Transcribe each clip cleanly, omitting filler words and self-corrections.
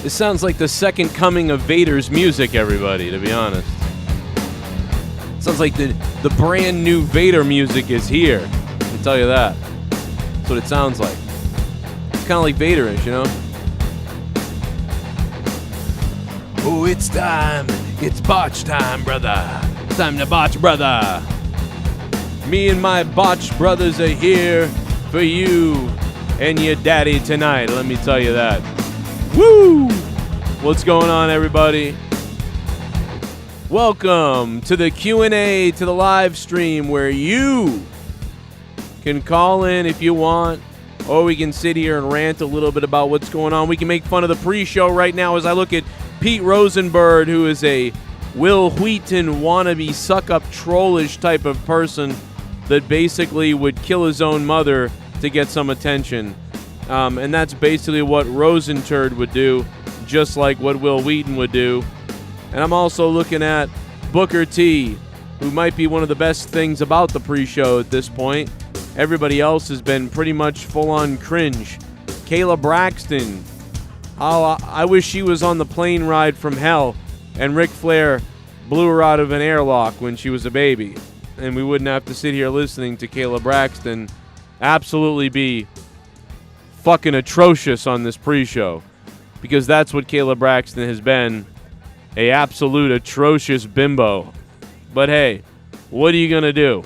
This sounds like the second coming of Vader's music, everybody, to be honest. It sounds like the brand new Vader music is here. I can tell you that. That's what it sounds like. It's kind of like Vader-ish, you know? Oh, it's time. It's botch time, brother. It's time to botch, brother. Me and my botch brothers are here for you and your daddy tonight, let me tell you that. Woo! What's going on, everybody? Welcome to the Q&A, to the live stream where you can call in if you want, or we can sit here and rant a little bit about what's going on. We can make fun of the pre-show right now as I look at Pete Rosenberg, who is a Will Wheaton wannabe suck-up trollish type of person that basically would kill his own mother to get some attention. And that's basically what Rosenturd would do, just like what Will Wheaton would do. And I'm also looking at Booker T, who might be one of the best things about the pre-show at this point. Everybody else has been pretty much full-on cringe. Kayla Braxton. I wish she was on the plane ride from hell and Ric Flair blew her out of an airlock when she was a baby. And we wouldn't have to sit here listening to Kayla Braxton absolutely be fucking atrocious on this pre-show, because that's what Kayla Braxton has been, a absolute atrocious bimbo. But hey, what are you gonna do?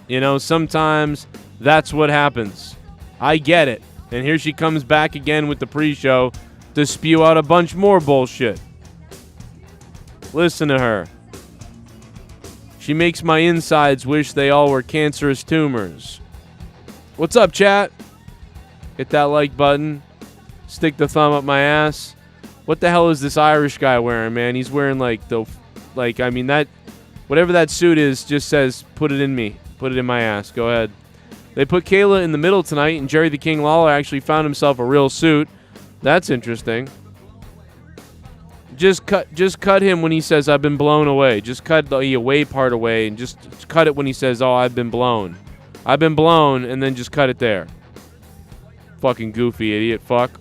You know, sometimes that's what happens. I get it. And here she comes back again with the pre-show to spew out a bunch more bullshit. Listen to her. She makes my insides wish they all were cancerous tumors. What's up, chat? Hit that like button. Stick the thumb up my ass. What the hell is this Irish guy wearing, man? He's wearing that, whatever that suit is, just says, put it in me. Put it in my ass. Go ahead. They put Kayla in the middle tonight, and Jerry the King Lawler actually found himself a real suit. That's interesting. Just cut him when he says, I've been blown away. Just cut the away part away, and just cut it when he says, oh, I've been blown. I've been blown, and then just cut it there. Fucking goofy idiot fuck.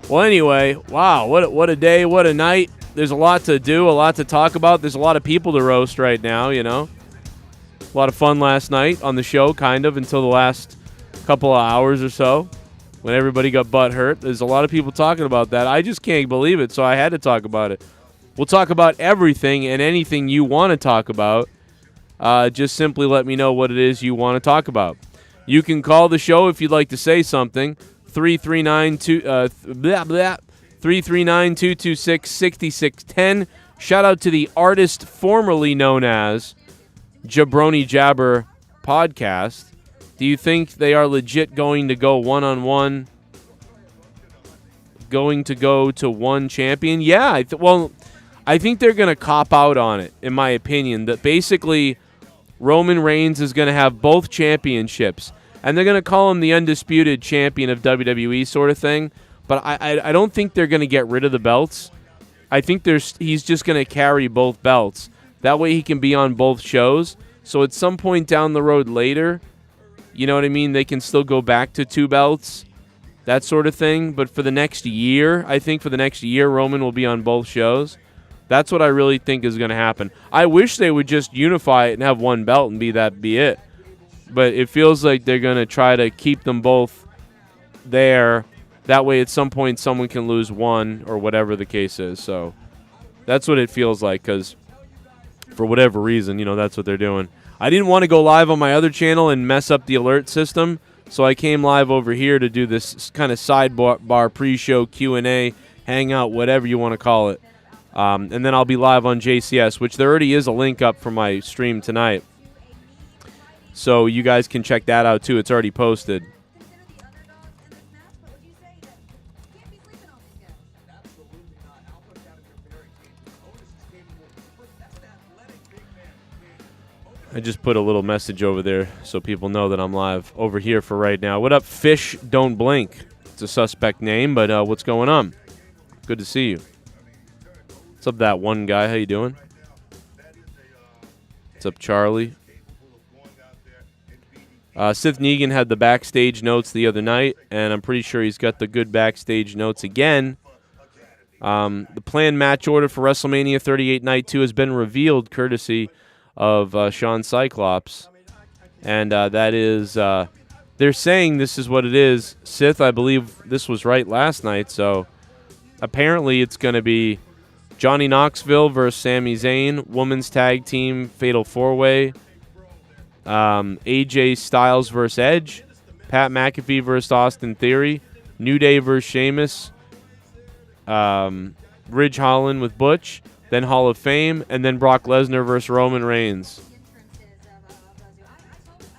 Well, anyway, wow, what a day, what a night. There's a lot to do, a lot to talk about. There's a lot of people to roast right now, you know. A lot of fun last night on the show, kind of, until the last couple of hours or so when everybody got butt hurt. There's a lot of people talking about that. I just can't believe it, so I had to talk about it. We'll talk about everything and anything you want to talk about. Just simply let me know what it is you want to talk about. You can call the show if you'd like to say something. 339-226-6610. Shout out to the artist formerly known as Jabroni Jabber Podcast. Do you think they are legit going to go one-on-one? Going to go to one champion? Yeah, I think they're going to cop out on it, in my opinion. That basically Roman Reigns is going to have both championships. And they're going to call him the undisputed champion of WWE sort of thing. But I don't think they're going to get rid of the belts. I think he's just going to carry both belts. That way he can be on both shows. So at some point down the road later, you know what I mean, they can still go back to two belts, that sort of thing. But for the next year, Roman will be on both shows. That's what I really think is going to happen. I wish they would just unify it and have one belt and be it. But it feels like they're going to try to keep them both there. That way, at some point, someone can lose one or whatever the case is. So that's what it feels like, because for whatever reason, you know, that's what they're doing. I didn't want to go live on my other channel and mess up the alert system, so I came live over here to do this kind of sidebar pre-show Q&A, hangout, whatever you want to call it. And then I'll be live on JCS, which there already is a link up for my stream tonight. So you guys can check that out, too. It's already posted. I just put a little message over there so people know that I'm live over here for right now. What up, Fish Don't Blink? It's a suspect name, but what's going on? Good to see you. What's up, that one guy? How you doing? What's up, Charlie? Sith Negan had the backstage notes the other night, and I'm pretty sure he's got the good backstage notes again. The planned match order for WrestleMania 38 Night 2 has been revealed, courtesy of Sean Cyclops. And that is, they're saying this is what it is. Sith, I believe this was right last night, so apparently it's going to be Johnny Knoxville versus Sami Zayn, Women's Tag Team Fatal 4-Way, AJ Styles versus Edge, Pat McAfee versus Austin Theory, New Day versus Sheamus, Ridge Holland with Butch, then Hall of Fame, and then Brock Lesnar versus Roman Reigns.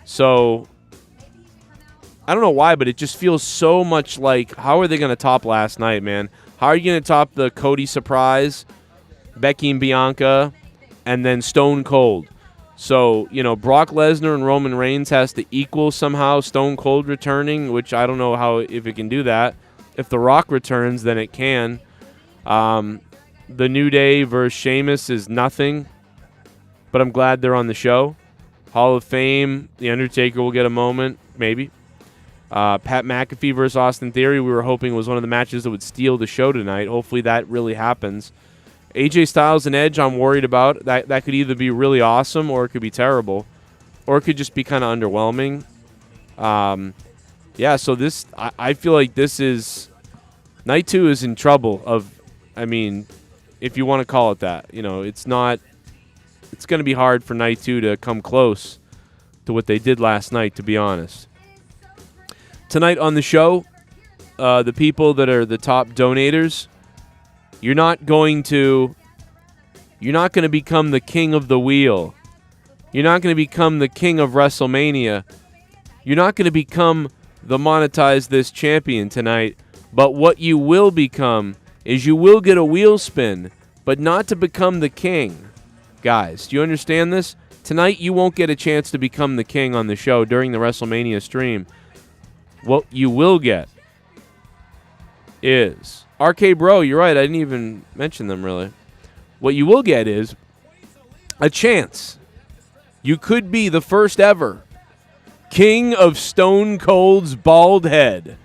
So, I don't know why, but it just feels so much like, how are they going to top last night, man? How are you going to top the Cody surprise, Becky and Bianca, and then Stone Cold? So, Brock Lesnar and Roman Reigns has to equal somehow Stone Cold returning, which I don't know if it can do that. If The Rock returns, then it can. The New Day versus Sheamus is nothing, but I'm glad they're on the show. Hall of Fame, The Undertaker will get a moment, maybe. Pat McAfee versus Austin Theory, we were hoping was one of the matches that would steal the show tonight. Hopefully that really happens. AJ Styles and Edge, I'm worried about. That could either be really awesome or it could be terrible. Or it could just be kind of underwhelming. So this, I feel like this is, Night 2 is in trouble if you want to call it that. It's not, it's going to be hard for Night 2 to come close to what they did last night, to be honest. Tonight on the show, the people that are the top donators, you're not going to become the king of the wheel. You're not going to become the king of WrestleMania. You're not going to become the monetize this champion tonight. But what you will become is you will get a wheel spin, but not to become the king. Guys, do you understand this? Tonight you won't get a chance to become the king on the show during the WrestleMania stream. What you will get is RK Bro, you're right, I didn't even mention them really. What you will get is a chance. You could be the first ever king of Stone Cold's bald head.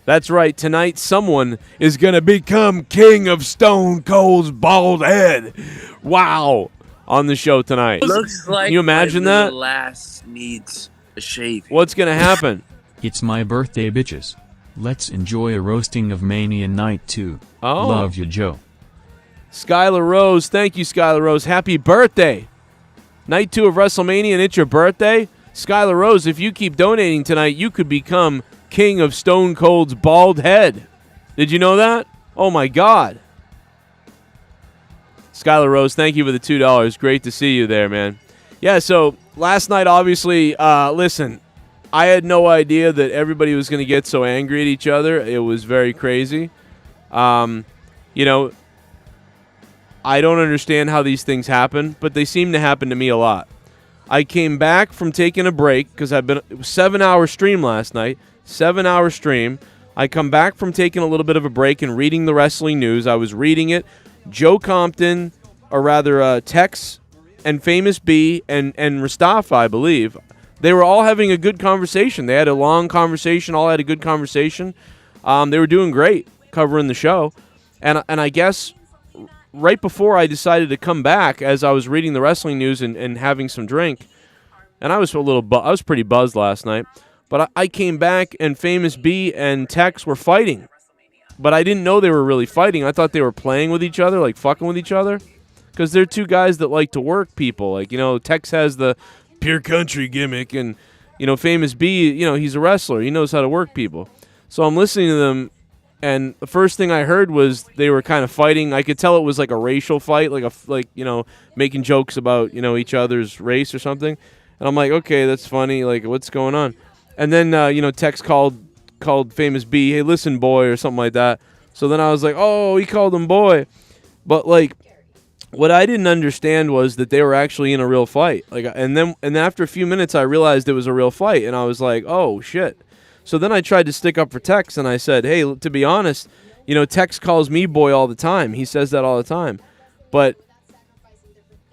That's right, tonight someone is going to become king of Stone Cold's bald head. Wow. On the show tonight. Looks like can you imagine my that? Lass needs a shave. What's going to happen? It's my birthday, bitches. Let's enjoy a roasting of Mania Night 2. Oh. Love you, Joe. Skylar Rose, thank you, Skylar Rose. Happy birthday. Night 2 of WrestleMania, and it's your birthday? Skylar Rose, if you keep donating tonight, you could become king of Stone Cold's bald head. Did you know that? Oh, my God. Skylar Rose, thank you for the $2. Great to see you there, man. Yeah, so last night, obviously, listen, I had no idea that everybody was going to get so angry at each other. It was very crazy. I don't understand how these things happen, but they seem to happen to me a lot. I came back from taking a break because it was a 7-hour stream last night. 7-hour stream. I come back from taking a little bit of a break and reading the wrestling news. I was reading it. Joe Compton, or rather Tex and Famous B and Mustafa, I believe, they were all having a good conversation. They had a long conversation, all had a good conversation. They were doing great covering the show. And I guess right before I decided to come back, as I was reading the wrestling news and having some drink, and I was I was pretty buzzed last night, but I came back and Famous B and Tex were fighting. But I didn't know they were really fighting. I thought they were playing with each other, like fucking with each other. Because they're two guys that like to work people. Like, Tex has the pure country gimmick. And, Famous B, he's a wrestler. He knows how to work people. So I'm listening to them. And the first thing I heard was they were kind of fighting. I could tell it was like a racial fight. Making jokes about, each other's race or something. And I'm like, okay, that's funny. Like, what's going on? And then, Tex called Famous B, hey, listen, boy, or something like that. So then I was like, oh, he called him boy. But, what I didn't understand was that they were actually in a real fight. And after a few minutes, I realized it was a real fight. And I was like, oh, shit. So then I tried to stick up for Tex, and I said, hey, to be honest, Tex calls me boy all the time. He says that all the time. But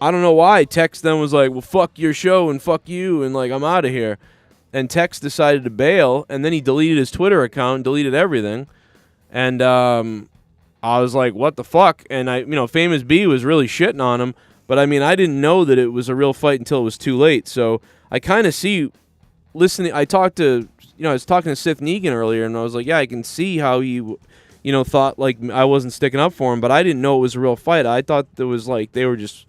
I don't know why. Tex then was like, well, fuck your show and fuck you, and, I'm out of here. and Tex decided to bail, and then he deleted his Twitter account, deleted everything, and I was like, what the fuck? And Famous B was really shitting on him, but I mean, I didn't know that it was a real fight until it was too late. So I kind of see, listening. I was talking to Sith Negan earlier, and I was like, yeah, I can see how he, thought like I wasn't sticking up for him, but I didn't know it was a real fight. I thought it was like they were just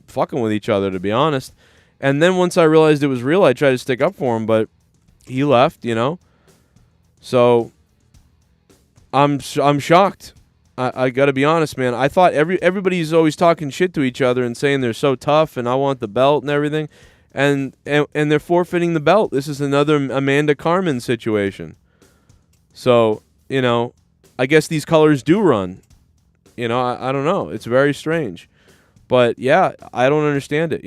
fucking with each other, to be honest. And then once I realized it was real, I tried to stick up for him, but he left, So I'm shocked. I got to be honest, man. I thought everybody's always talking shit to each other and saying they're so tough and I want the belt and everything, and they're forfeiting the belt. This is another Amanda Carmen situation. So, I guess these colors do run. I don't know. It's very strange. But, yeah, I don't understand it,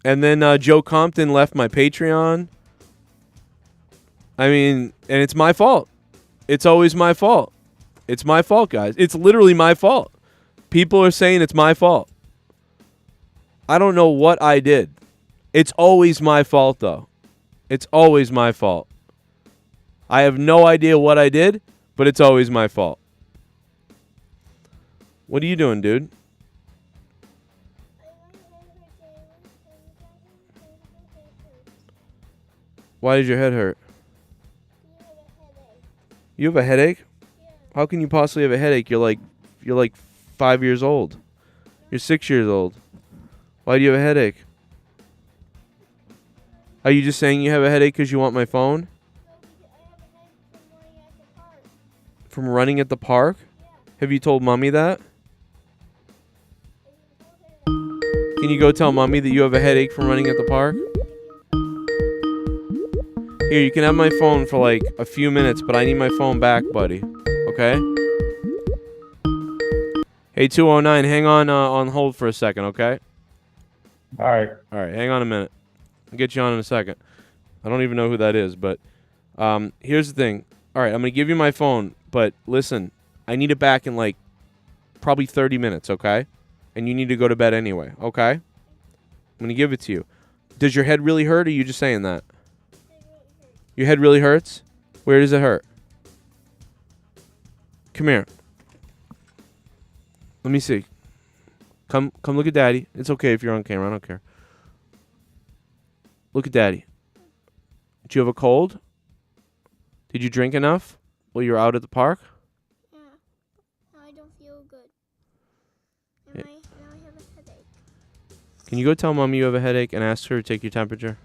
And then Joe Compton left my Patreon. I mean, and it's my fault. It's always my fault. It's my fault, guys. It's literally my fault. People are saying it's my fault. I don't know what I did. It's always my fault, though. It's always my fault. I have no idea what I did, but it's always my fault. What are you doing, dude? Why does your head hurt? You have a headache? Yeah. How can you possibly have a headache? You're like 5 years old. You're 6 years old. Why do you have a headache? Are you just saying you have a headache because you want my phone? From running at the park? Yeah. Have you told Mommy that? Can you go tell Mommy that you have a headache from running at the park? Here, you can have my phone for like a few minutes, but I need my phone back, buddy. Okay? Hey, 209, hang on hold for a second, okay? All right. All right, hang on a minute. I'll get you on in a second. I don't even know who that is, but here's the thing. All right, I'm going to give you my phone, but listen, I need it back in like probably 30 minutes, okay? And you need to go to bed anyway, okay? I'm going to give it to you. Does your head really hurt, or are you just saying that? Your head really hurts? Where does it hurt? Come here. Let me see. Come look at Daddy. It's okay if you're on camera. I don't care. Look at Daddy. Do you have a cold? Did you drink enough while you were out at the park? Yeah. Now I don't feel good. Now I have a headache. Can you go tell Mommy you have a headache and ask her to take your temperature?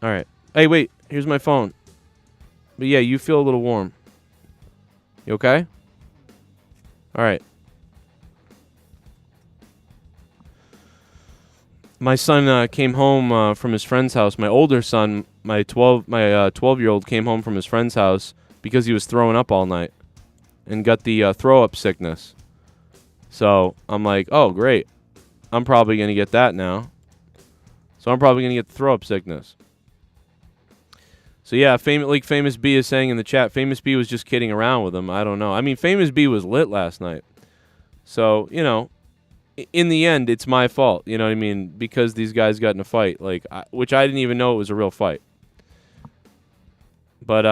All right. Hey, wait. Here's my phone. But yeah, you feel a little warm. You okay? All right. My son came home from his friend's house. My older son, my 12-year-old, came home from his friend's house because he was throwing up all night and got the throw-up sickness. So I'm like, oh, great. I'm probably going to get that now. So I'm probably going to get the throw-up sickness. So yeah, Famous B is saying in the chat, Famous B was just kidding around with him. I don't know. I mean, Famous B was lit last night. So, in the end, it's my fault. You know what I mean? Because these guys got in a fight, which I didn't even know it was a real fight. But,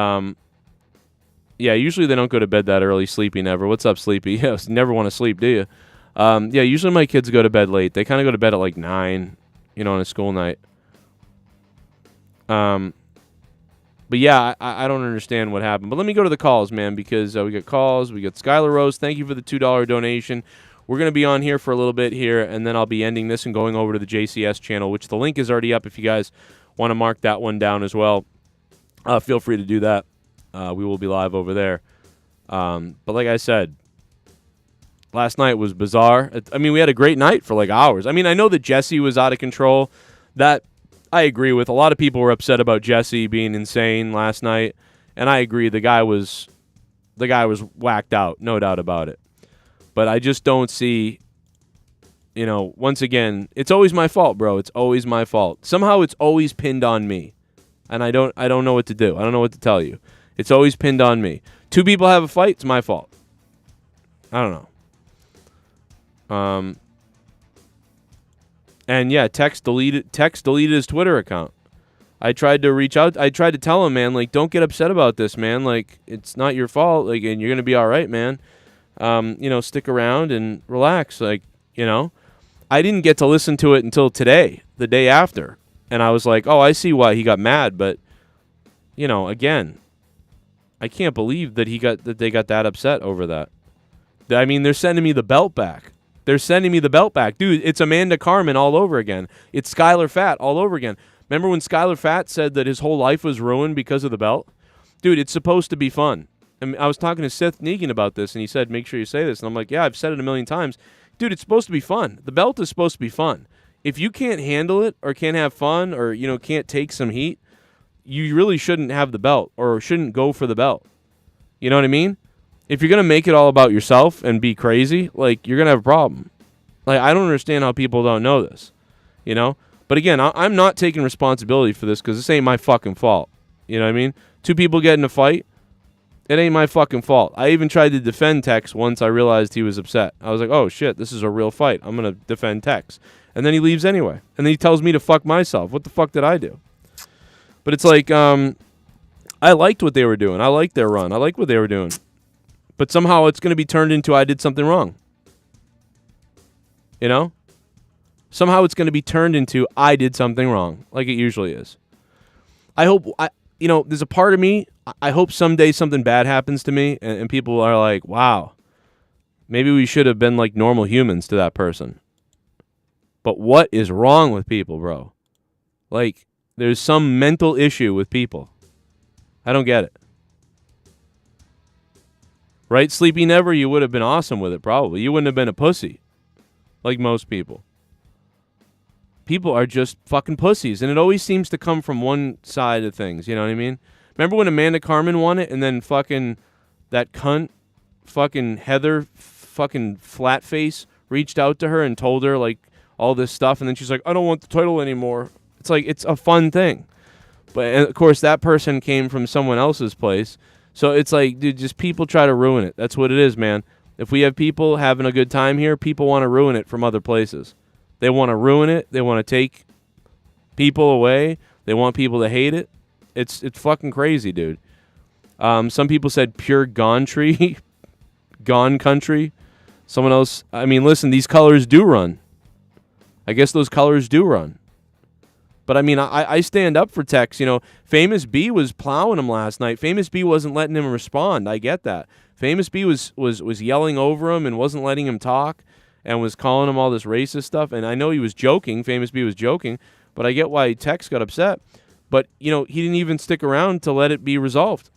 yeah, usually they don't go to bed that early. Sleepy never. What's up, Sleepy? Yes, never want to sleep, do you? Yeah, usually my kids go to bed late. They kind of go to bed at like 9, on a school night. But yeah, I don't understand what happened. But let me go to the calls, man, because we got calls. We got Skylar Rose. Thank you for the $2 donation. We're going to be on here for a little bit here, and then I'll be ending this and going over to the JCS channel, which the link is already up if you guys want to mark that one down as well. Feel free to do that. We will be live over there. But like I said, last night was bizarre. I mean, we had a great night for like hours. I mean, I know that Jesse was out of control. That I agree with. A lot of people were upset about Jesse being insane last night, and I agree. The guy was whacked out, no doubt about it. But I just don't see, once again, it's always my fault, bro. It's always my fault. Somehow it's always pinned on me, and I don't know what to do. I don't know what to tell you. It's always pinned on me. Two people have a fight, it's my fault. I don't know. And yeah, Tex deleted his Twitter account. I tried to reach out. I tried to tell him, man, like, don't get upset about this, man. Like, it's not your fault. Like, and you're gonna be all right, man. Stick around and relax. Like, I didn't get to listen to it until today, the day after, and I was like, oh, I see why he got mad. But, again, I can't believe that they got that upset over that. I mean, they're sending me the belt back. Dude, it's Amanda Carmen all over again. It's Skylar Fat all over again. Remember when Skylar Fat said that his whole life was ruined because of the belt? Dude, it's supposed to be fun. I was talking to Seth Negan about this, and he said, make sure you say this. And I'm like, yeah, I've said it a million times. Dude, it's supposed to be fun. The belt is supposed to be fun. If you can't handle it or can't have fun or, can't take some heat, you really shouldn't have the belt or shouldn't go for the belt. You know what I mean? If you're going to make it all about yourself and be crazy, like, you're going to have a problem. Like, I don't understand how people don't know this, But again, I'm not taking responsibility for this because this ain't my fucking fault. You know what I mean? Two people get in a fight. It ain't my fucking fault. I even tried to defend Tex once I realized he was upset. I was like, oh, shit, this is a real fight. I'm going to defend Tex. And then he leaves anyway. And then he tells me to fuck myself. What the fuck did I do? But it's like, I liked what they were doing. I liked their run. I liked what they were doing. But somehow it's going to be turned into I did something wrong. Somehow it's going to be turned into I did something wrong, like it usually is. I hope, there's a part of me, I hope someday something bad happens to me and people are like, wow, maybe we should have been like normal humans to that person. But what is wrong with people, bro? Like, there's some mental issue with people. I don't get it. Right, Sleepy Never, you would have been awesome with it, probably. You wouldn't have been a pussy, like most people. People are just fucking pussies, and it always seems to come from one side of things, you know what I mean? Remember when Amanda Carmen won it, and then fucking that cunt, fucking Heather, fucking Flatface, reached out to her and told her, like, all this stuff, and then she's like, I don't want the title anymore. It's like, it's a fun thing. But, and of course, that person came from someone else's place. So it's like, dude, just people try to ruin it. That's what it is, man. If we have people having a good time here, people want to ruin it from other places. They want to ruin it. They want to take people away. They want people to hate it. It's fucking crazy, dude. Some people said pure gone tree, gone country. Someone else, I mean, listen, these colors do run. I guess those colors do run. But, I mean, I stand up for Tex. Famous B was plowing him last night. Famous B wasn't letting him respond. I get that. Famous B was yelling over him and wasn't letting him talk and was calling him all this racist stuff. And I know he was joking. Famous B was joking. But I get why Tex got upset. But, he didn't even stick around to let it be resolved.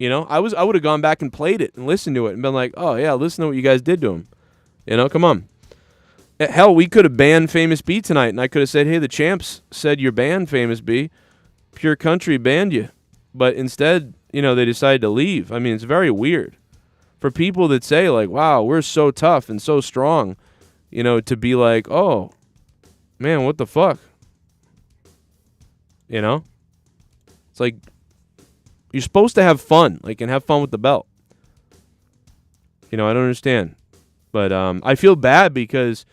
I would have gone back and played it and listened to it and been like, oh, yeah, listen to what you guys did to him. Come on. Hell, we could have banned Famous B tonight, and I could have said, hey, the champs said you're banned, Famous B. Pure Country banned you. But instead, they decided to leave. I mean, it's very weird. For people that say, like, wow, we're so tough and so strong, to be like, oh, man, what the fuck? It's like, you're supposed to have fun, like, and have fun with the belt. I don't understand. But I feel bad because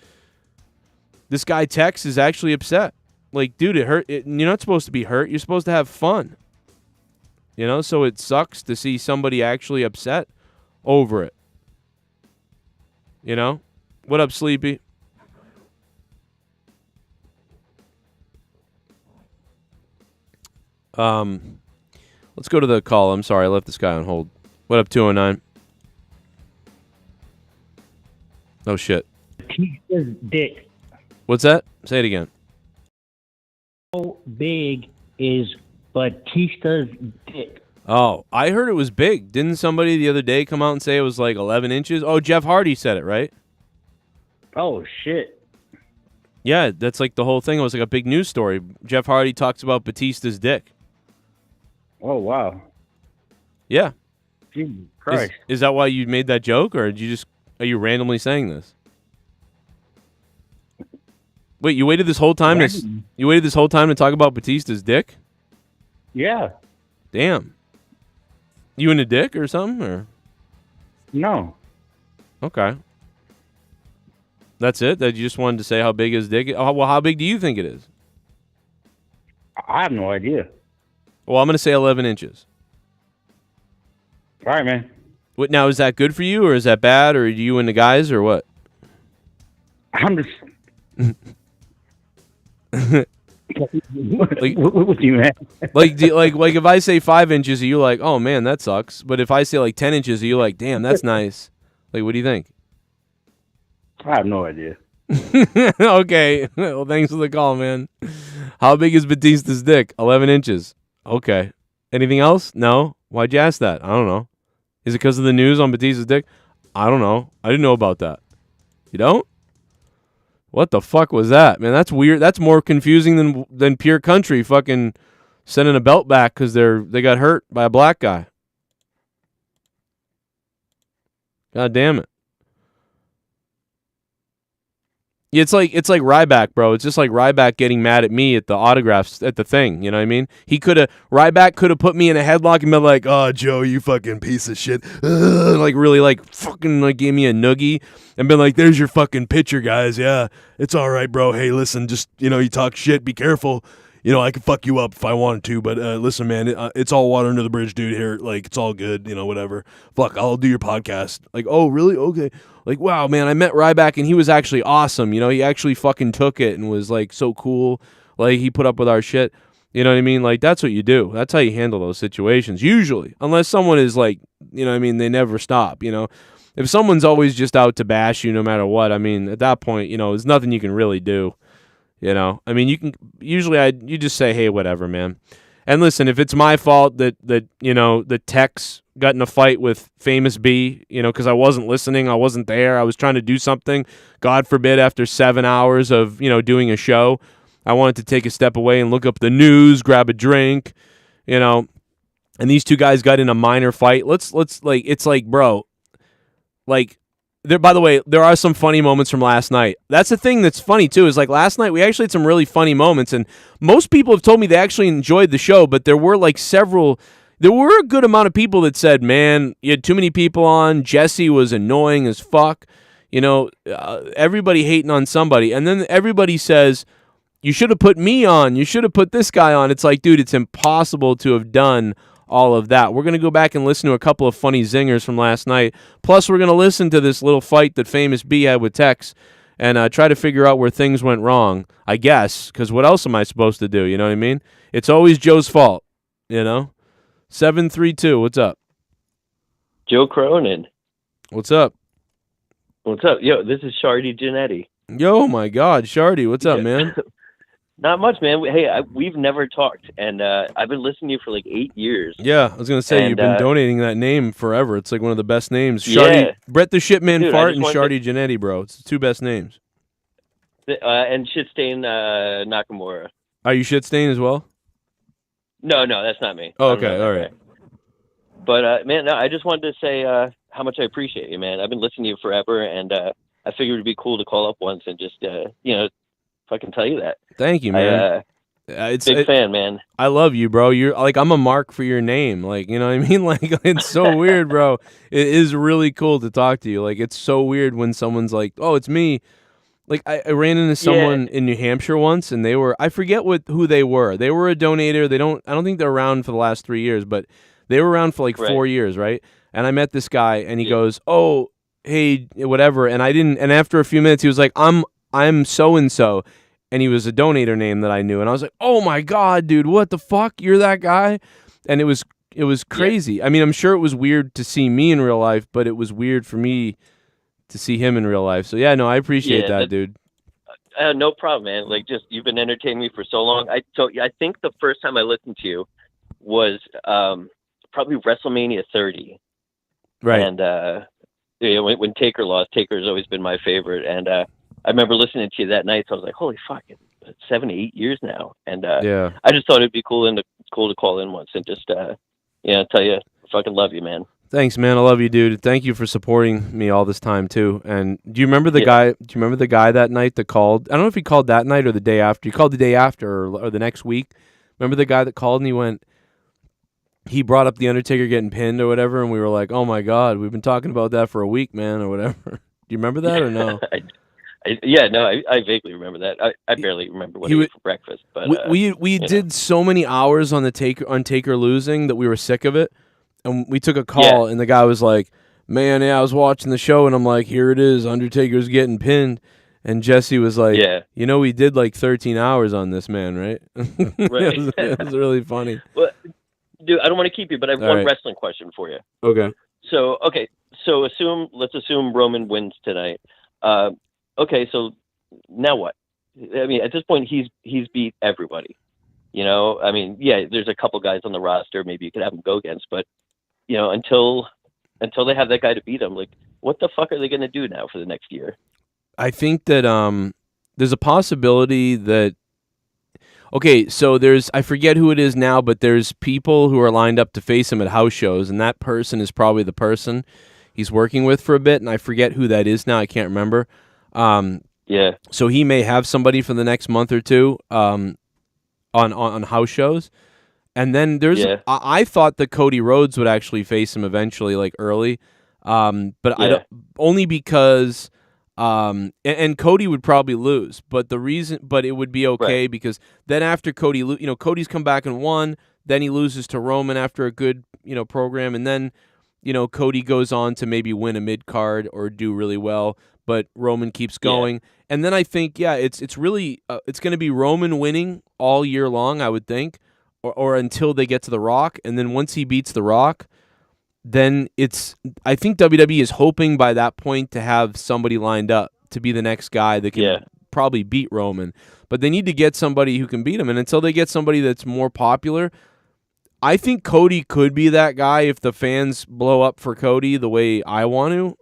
this guy Tex is actually upset. Like, dude, it hurt. You're not supposed to be hurt. You're supposed to have fun. So it sucks to see somebody actually upset over it. What up, Sleepy? Let's go to the call. I'm sorry, I left this guy on hold. What up, 209? Oh, shit. Batista's dick. What's that? Say it again. How big is Batista's dick? Oh, I heard it was big. Didn't somebody the other day come out and say it was like 11 inches? Oh, Jeff Hardy said it, right? Oh, shit. Yeah, that's like the whole thing. It was like a big news story. Jeff Hardy talks about Batista's dick. Oh, wow. Yeah. Jesus Christ. Is that why you made that joke, or are you randomly saying this? Wait, you waited this whole time to talk about Batista's dick? Yeah. Damn. You in a dick or something, or? No. Okay. That's it? That you just wanted to say how big his dick is? Oh, well, how big do you think it is? I have no idea. Well, I'm going to say 11 inches. All right, man. What, now, is that good for you, or is that bad, or are you into guys, or what? I'm just. Like, what with you, man? like if I say 5 inches, are you like, oh, man, that sucks? But if I say like 10 inches, are you like, damn, that's nice? Like, what do you think? I have no idea. Okay. Well, thanks for the call, man. How big is Batista's dick? 11 inches. Okay. Anything else? No? Why'd you ask that? I don't know. Is it because of the news on Batista's dick? I don't know. I didn't know about that. You don't? What the fuck was that? Man, that's weird. That's more confusing than pure country fucking sending a belt back because they got hurt by a black guy. God damn it. It's like Ryback, bro. It's just like Ryback getting mad at me at the autographs at the thing. You know what I mean? Ryback could have put me in a headlock and been like, "Oh, Joe, you fucking piece of shit," like really like fucking like gave me a noogie and been like, "There's your fucking picture, guys. Yeah, it's all right, bro. Hey, listen, just you talk shit. Be careful. I could fuck you up if I wanted to, but listen, man, it's all water under the bridge, dude. Here, like, it's all good. Whatever. Fuck, I'll do your podcast. Like, oh, really? Okay. Like, wow, man, I met Ryback and he was actually awesome. He actually fucking took it and was like so cool. Like, he put up with our shit. You know what I mean? Like, that's what you do. That's how you handle those situations, usually. Unless someone is like, you know what I mean, they never stop, If someone's always just out to bash you no matter what, I mean, at that point, there's nothing you can really do. I mean, you can usually you just say, hey, whatever, man. And listen, if it's my fault that the Tex got in a fight with Famous B, because I wasn't listening, I wasn't there, I was trying to do something. God forbid, after 7 hours of doing a show, I wanted to take a step away and look up the news, grab a drink, and these two guys got in a minor fight. Let's like, it's like, bro, like. By the way, there are some funny moments from last night. That's the thing that's funny, too, is like last night we actually had some really funny moments, and most people have told me they actually enjoyed the show, but there were a good amount of people that said, man, you had too many people on, Jesse was annoying as fuck, everybody hating on somebody, and then everybody says, you should have put me on, you should have put this guy on. It's like, dude, it's impossible to have done all of that. We're going to go back and listen to a couple of funny zingers from last night. Plus, we're going to listen to this little fight that Famous B had with Tex and try to figure out where things went wrong, I guess, because what else am I supposed to do? You know what I mean? It's always Joe's fault, 732, what's up? Joe Cronin. What's up? What's up? Yo, this is Shardy Giannetti. Yo, my God, Shardy, what's up, man? Not much, man. Hey, we've never talked, and I've been listening to you for like 8 years. Yeah, I was going to say, you've been donating that name forever. It's like one of the best names. Shardy, yeah. Brett the Shipman Dude, Fart and Shardy Giannetti, bro. It's the two best names. And Shitstain Nakamura. Are you Shitstain as well? No, that's not me. Oh, okay, all right. But, man, no, I just wanted to say how much I appreciate you, man. I've been listening to you forever, and I figured it'd be cool to call up once and just, fucking tell you that. Thank you, man. Big fan, man. I love you, bro. You're like, I'm a mark for your name. Like, you know what I mean? Like, it's so weird, bro. It is really cool to talk to you. Like, it's so weird when someone's like, oh, it's me. Like, I ran into someone in New Hampshire once, and I forget who they were. They were a donator. I don't think they're around for the last 3 years, but they were around for like 4 years, right? And I met this guy, and he goes, oh, hey, whatever. And after a few minutes, he was like, I'm so-and-so. And he was a donator name that I knew. And I was like, oh, my God, dude, what the fuck? You're that guy? And it was crazy. Yeah. I mean, I'm sure it was weird to see me in real life, but it was weird for me to see him in real life. So, yeah, no, I appreciate that, dude. No problem, man. Like, just you've been entertaining me for so long. I think the first time I listened to you was probably WrestleMania 30. Right. And when Taker lost, Taker's always been my favorite. And I remember listening to you that night, so I was like, holy fuck, it's 7 to 8 years now. And I just thought it'd be cool to call in once and just tell you I fucking love you, man. Thanks, man. I love you, dude. Thank you for supporting me all this time too. And do you remember the guy? Do you remember the guy that night that called? I don't know if he called that night or the day after. He called the day after or the next week. Remember the guy that called and he brought up the Undertaker getting pinned or whatever, and we were like, oh my God, we've been talking about that for a week, man, or whatever. Do you remember that or no? I vaguely remember that. I barely remember what he ate for breakfast. But we did so many hours on Taker losing that we were sick of it, and we took a call, and the guy was like, "Man, yeah, I was watching the show, and I'm like, here it is, Undertaker's getting pinned." And Jesse was like, "You know, we did like 13 hours on this man, right?" Right. It was really funny. Well, dude, I don't want to keep you, but I have one wrestling question for you. Okay. So let's assume Roman wins tonight. Okay, so now what? I mean, at this point, he's beat everybody. You know, I mean, yeah, there's a couple guys on the roster maybe you could have him go against, but you know, until they have that guy to beat him, like, what the fuck are they going to do now for the next year? I think that there's a possibility that. Okay, so I forget who it is now, but there's people who are lined up to face him at house shows, and that person is probably the person he's working with for a bit, and I forget who that is now. I can't remember. So he may have somebody for the next month or two on house shows, and then there's. I thought that Cody Rhodes would actually face him eventually, like early, but I don't, only because. And Cody would probably lose, but it would be okay because then after Cody, Cody's come back and won, then he loses to Roman after a good, program, and then, Cody goes on to maybe win a mid card or do really well, but Roman keeps going, and then I think it's really it's going to be Roman winning all year long, I would think, or until they get to The Rock, and then once he beats The Rock. Then I think WWE is hoping by that point to have somebody lined up to be the next guy that can probably beat Roman. But they need to get somebody who can beat him. And until they get somebody that's more popular, I think Cody could be that guy if the fans blow up for Cody the way I want to.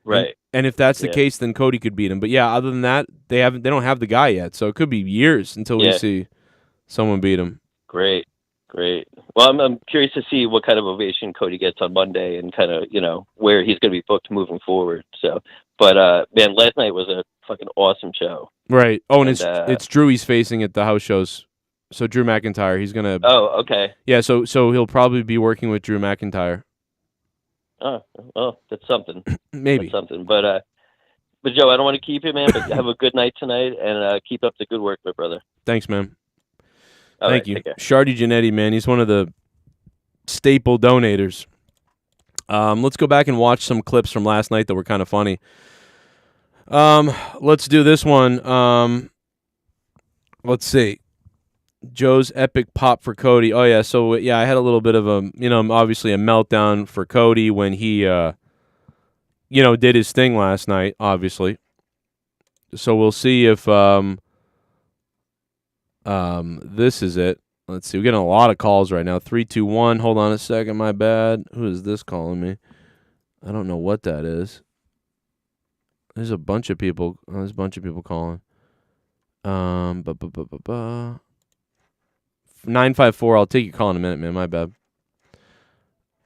Right. And if that's the case, then Cody could beat him. But yeah, other than that, they don't have the guy yet. So it could be years until we see someone beat him. Great. Well, I'm curious to see what kind of ovation Cody gets on Monday and kind of, where he's going to be booked moving forward. So, but, man, last night was a fucking awesome show. Right. Oh, and it's Drew he's facing at the house shows. So Drew McIntyre, he's going to. Oh, okay. Yeah, so he'll probably be working with Drew McIntyre. Oh, well, that's something. Maybe. That's something. But Joe, I don't want to keep you, man, but have a good night tonight and keep up the good work, my brother. Thanks, man. Thank you. Shardy Janetti, man, he's one of the staple donators. Let's go back and watch some clips from last night that were kind of funny. Let's do this one. Let's see. Joe's epic pop for Cody. Oh, yeah, so, yeah, I had a little bit of obviously a meltdown for Cody when he, did his thing last night, obviously. So we'll see if... this is it. Let's see. We're getting a lot of calls right now. 321. Hold on a second. My bad. Who is this calling me? I don't know what that is. There's a bunch of people. Oh, there's a bunch of people calling. 954. I'll take your call in a minute, man. My bad.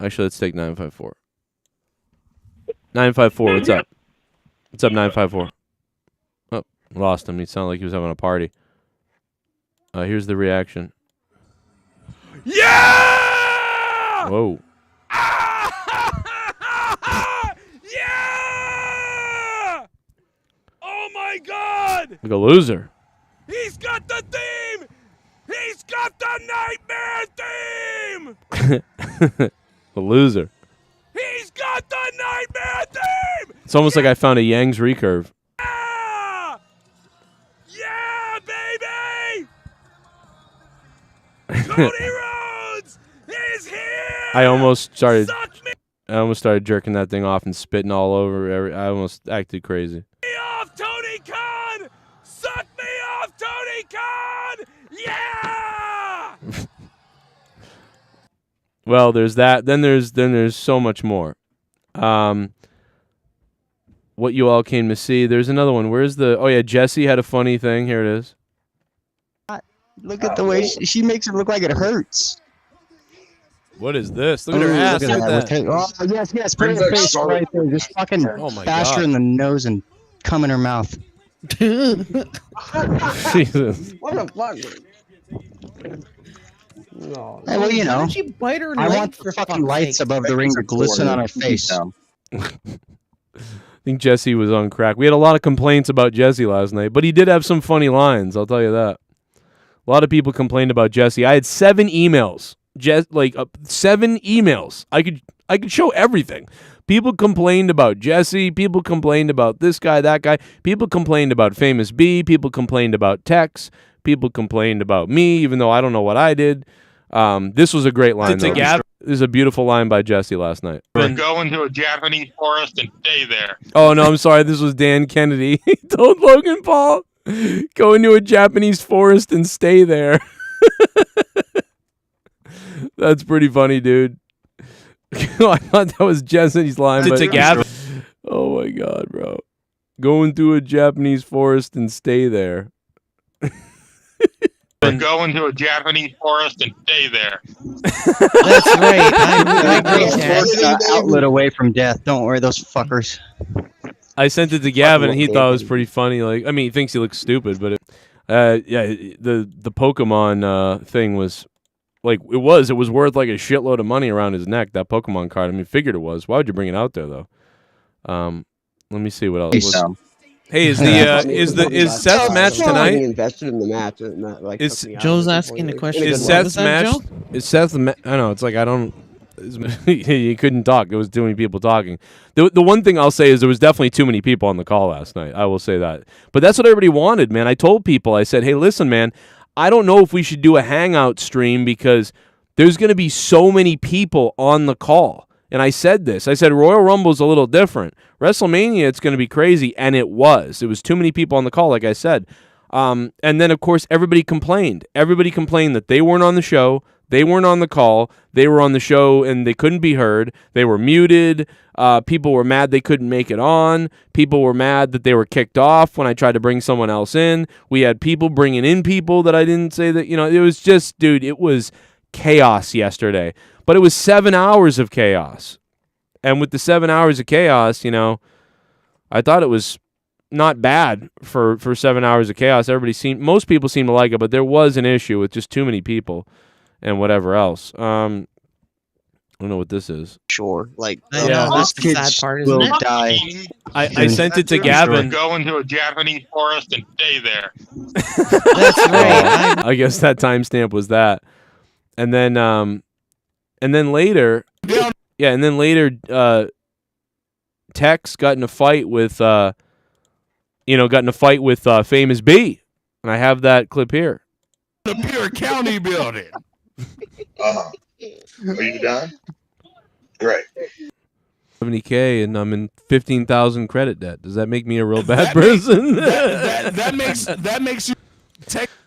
Actually, let's take 954. 954. What's up? What's up, 954? Oh, lost him. He sounded like he was having a party. Here's the reaction. Yeah! Whoa. Yeah! Oh my God! Like a loser. He's got the theme! He's got the nightmare theme! A loser. He's got the nightmare theme! It's almost like I found a Yang's recurve. Yeah! Yeah, baby! Cody Rhodes is here! I almost started jerking that thing off and spitting all over. I almost acted crazy. Me off, Tony Khan! Suck me off, Tony Khan! Yeah! Well, there's that. Then there's so much more. What you all came to see. There's another one. Where's the? Oh yeah, Jesse had a funny thing. Here it is. Look at the way she makes it look like it hurts. What is this? Look at her ass. Look at that. Oh, yes. Put her face right there. Just fucking bash her in the nose and cum in her mouth. Jesus. What the fuck? No, hey, well, Why don't you bite her I want the fucking lights above the ring to glisten on her face. think Jesse was on crack. We had a lot of complaints about Jesse last night, but he did have some funny lines. I'll tell you that. A lot of people complained about Jesse. I had 7 emails. 7 emails. I could show everything. People complained about Jesse. People complained about this guy, that guy. People complained about Famous B. People complained about Tex. People complained about me, even though I don't know what I did. This was a great line. This is a beautiful line by Jesse last night. Go into a Japanese forest and stay there. Oh, no, I'm sorry. This was Dan Kennedy. He told Logan Paul, go into a Japanese forest and stay there. That's pretty funny, dude. I thought that was Jesse's line. But oh, my God, bro. Go into a Japanese forest and stay there. Go into a Japanese forest and stay there. That's right. I agree. Outlet away from death. Don't worry, those fuckers. I sent it to Gavin, and he thought it was pretty funny. Like, I mean, he thinks he looks stupid, but yeah, the Pokemon thing was like it was worth like a shitload of money around his neck. That Pokemon card. I mean, figured it was. Why would you bring it out there though? Let me see what else. Hey, is Seth's match tonight? Invested in the match, not like Joe's asking the question. Is Seth's match? Is Seth's? I know it's like I don't. He couldn't talk. There was too many people talking. The one thing I'll say is there was definitely too many people on the call last night. I will say that. But that's what everybody wanted, man. I told people. I said, hey, listen, man. I don't know if we should do a hangout stream because there's going to be so many people on the call. And I said this. I said Royal Rumble's a little different. WrestleMania, it's going to be crazy, and it was. It was too many people on the call, like I said. And then, of course, everybody complained. Everybody complained that they weren't on the show. They weren't on the call. They were on the show, and they couldn't be heard. They were muted. People were mad they couldn't make it on. People were mad that they were kicked off when I tried to bring someone else in. We had people bringing in people that I didn't say that. It was just, dude, it was chaos yesterday. But it was 7 hours of chaos. And with the 7 hours of chaos, I thought it was not bad for 7 hours of chaos. Most people seemed to like it, but there was an issue with just too many people and whatever else. I don't know what this is. Sure. Like, this kid will die. I sent it to Gavin. Go into a Japanese forest and stay there. That's right. I guess that timestamp was that. And then later, Tex got in a fight with, Famous B, and I have that clip here. The Pure County building. Are you done? Great. $70K, and I'm in 15,000 credit debt. Does that make me a real bad person? That makes you.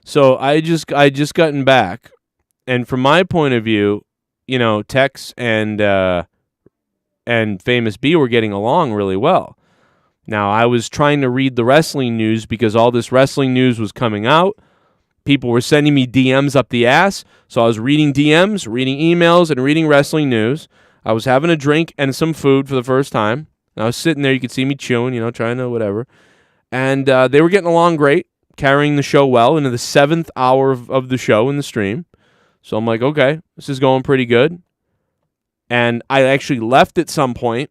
So I just gotten back, and from my point of view, Tex and Famous B were getting along really well. Now, I was trying to read the wrestling news because all this wrestling news was coming out. People were sending me DMs up the ass, so I was reading DMs, reading emails, and reading wrestling news. I was having a drink and some food for the first time. And I was sitting there. You could see me chewing, trying to whatever. And they were getting along great, carrying the show well into the 7th hour of the show in the stream. So I'm like, okay, this is going pretty good. And I actually left at some point,